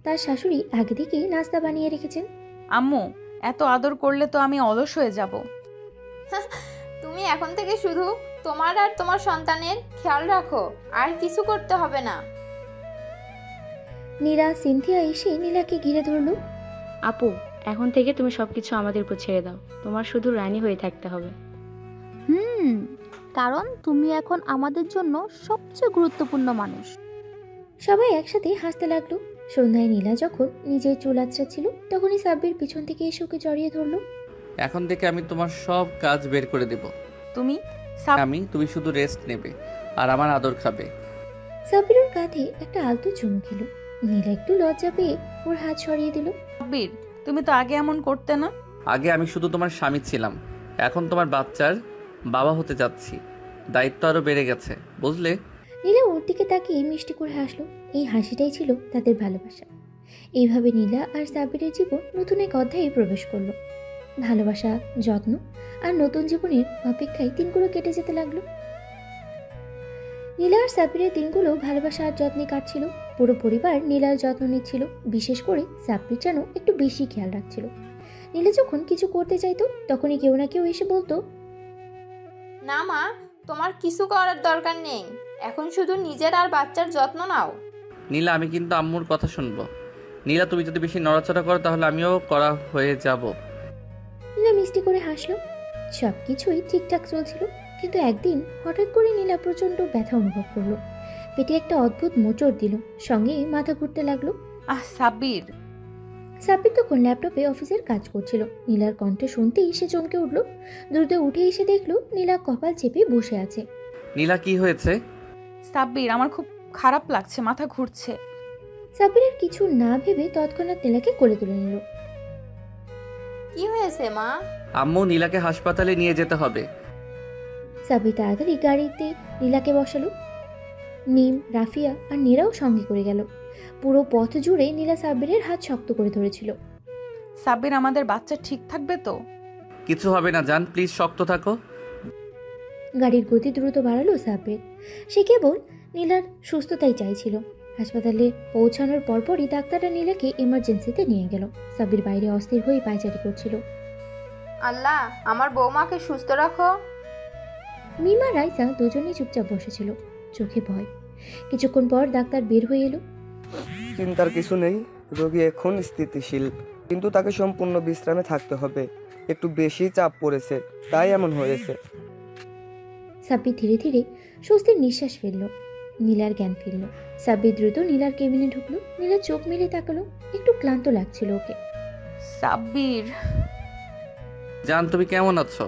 তার শাশুড়ি আগে থেকেই নাস্তা বানিয়ে রেখেছেন। আম্মু, এত আদর করলে তো আমি অলস হয়ে যাব। তুমি এখন থেকে শুধু তোমার আর তোমার সন্তানের খেয়াল রাখো, আর কিছু করতে হবে না। নীরা সিনথিয়া এসে নীলাকে ঘিরে ধরল। আপু, এখন থেকে তুমি সবকিছু আমাদের উপর ছেড়ে দাও। তোমার শুধু রানী হয়ে থাকতে হবে। কারণ তুমি এখন আমাদের জন্য সবচেয়ে গুরুত্বপূর্ণ মানুষ। সবাই একসাথে হাসতে লাগলো। সন্ধ্যায় নীলা যখন নিজের চুল আঁচড়াচ্ছিল তখনই সাব্বির পিছন থেকে এসে ওকে জড়িয়ে ধরলো। এখন থেকে আমি তোমার সব কাজ বের করে দেব। তুমি শুধু রেস্ট নেবে আর আমার আদর খাবে। সাব্বিরের কাঁধে একটা আলতো চুমু খেলো। নীলা একটু লজ্জা পেয়ে ওর হাত সরিয়ে দিল। সাব্বির, তুমি তো আগে এমন করতে না। আগে আমি শুধু তোমার স্বামী ছিলাম, এখন তোমার বাচ্চার বাবা হতে যাচ্ছি। দায়িত্ব আরো বেড়ে গেছে, বুঝলে? নীলা ওর দিকে তাকিয়ে মিষ্টি করে হাসলো। এই হাসিটাই ছিল তাদের ভালোবাসা। এইভাবে নীলা আর সাব্বিরের জীবন নতুন এক অধ্যায়ে প্রবেশ করলো। ভালোবাসা, যত্ন আর নতুন জীবনের অপেক্ষায় দিনগুলো কেটে যেতে লাগলো। নীলা আর সাব্বিরের দিনগুলো ভালোবাসা আর যত্নে কাটছিল। পুরো পরিবার নীলার যত্ন নিচ্ছিল। বিশেষ করে সাব্বির যেন একটু বেশি খেয়াল রাখছিল। নীলা যখন কিছু করতে চাইতো তখনই কেউ না কেউ এসে বলতো, না মা, তোমার কিছু করার দরকার নেই, এখন শুধু নিজের আর বাচ্চার যত্ন নাও। নীলা, আমি কিন্তু আম্মুর কথা শুনবো। নীলা, তুমি যদি বেশি নড়াচড়া করো তাহলে আমিও করা হয়ে যাব। নীলা মিষ্টি করে হাসলো। সবকিছুই ঠিকঠাক চলছিল, কিন্তু একদিন হঠাৎ করে নীলা প্রচন্ড ব্যথা অনুভব করলো। পেটে একটা অদ্ভুত মোচড় দিল, সঙ্গে মাথা ঘুরতে লাগলো। সাব্বির তখন ল্যাপটপে অফিসের কাজ করছিল। নীলার কণ্ঠে শুনতেই সে চমকে উঠল। দ্রুত উঠে এসে দেখলো নীলা কপাল চেপে বসে আছে। নীলা, কি হয়েছে? সাব্বির, আমার খুব খারাপ লাগছে, মাথা ঘুরছে। সাব্বিরের কিছু না ভেবে তৎক্ষণাৎ নীলাকে কোলে তুলে নিল। কি হয়েছে মা? আম্মু, নীলাকে হাসপাতালে নিয়ে যেতে হবে। সাব্বির তাড়াতাড়ি গাড়িতে নীলাকে বসালো। নিম, রাফিয়া আর নীরাও সঙ্গে করে গেল। পুরো পথ জুড়ে নীলা সাব্বিরের হাত শক্ত করে ধরেছিল। সাব্বির, আমাদের বাচ্চা ঠিক থাকবে তো? কিছু হবে না জান, প্লিজ শক্ত থাকো। গাড়ির গতি দ্রুত বাড়ালো সাব্বির। সে কেবল নীলার সুস্থতাই চাইছিল। হাসপাতালে পৌঁছানোর পরপরই ডাক্তাররা নীলাকে ইমার্জেন্সিতে নিয়ে গেল। সাব্বির বাইরে অস্থির হয়ে পায়চারি করছিল। আল্লাহ, আমার বৌমাকে সুস্থ রাখো। মিমা রাইসা দুজনেই চুপচাপ বসেছিল, চোখে ভয়। কিছুক্ষণ পর ডাক্তার বের হয়ে এলো। চিন্তার কিছু নেই, রোগী এখন স্থিতিশীল, কিন্তু তাকে সম্পূর্ণ বিশ্রামে থাকতে হবে। একটু বেশি চাপ পড়েছে, তাই এমন হয়েছে। সাব্বির ধীরে ধীরে স্বস্তির নিঃশ্বাস ফেললো। নীলার জ্ঞান ফিরল। সাব্বির দ্রুত নীলার কেবিনে ঢুকলো। নীলা চোখ মেলে তাকালো। একটু ক্লান্ত লাগছিল ওকে। সাব্বির, জান, তুমি কেমন আছো?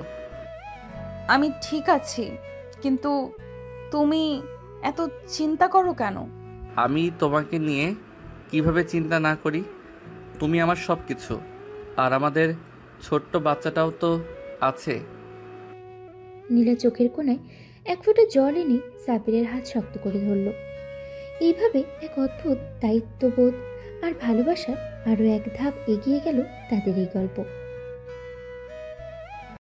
আমি ঠিক আছি, কিন্তু তুমি এত চিন্তা করো কেন? আমি তোমাকে নিয়ে কিভাবে চিন্তা না করি? তুমি আমার সব কিছু, আর আমাদের ছোট্ট বাচ্চাটাও তো আছে। নীলা চোখের কোণায় এক ফোঁটা জল এনে সাব্বিরের হাত শক্ত করে ধরল। এইভাবে এক অদ্ভুত দায়িত্ববোধ আর ভালোবাসা আরও এক ধাপ এগিয়ে গেল তাদের এই গল্প।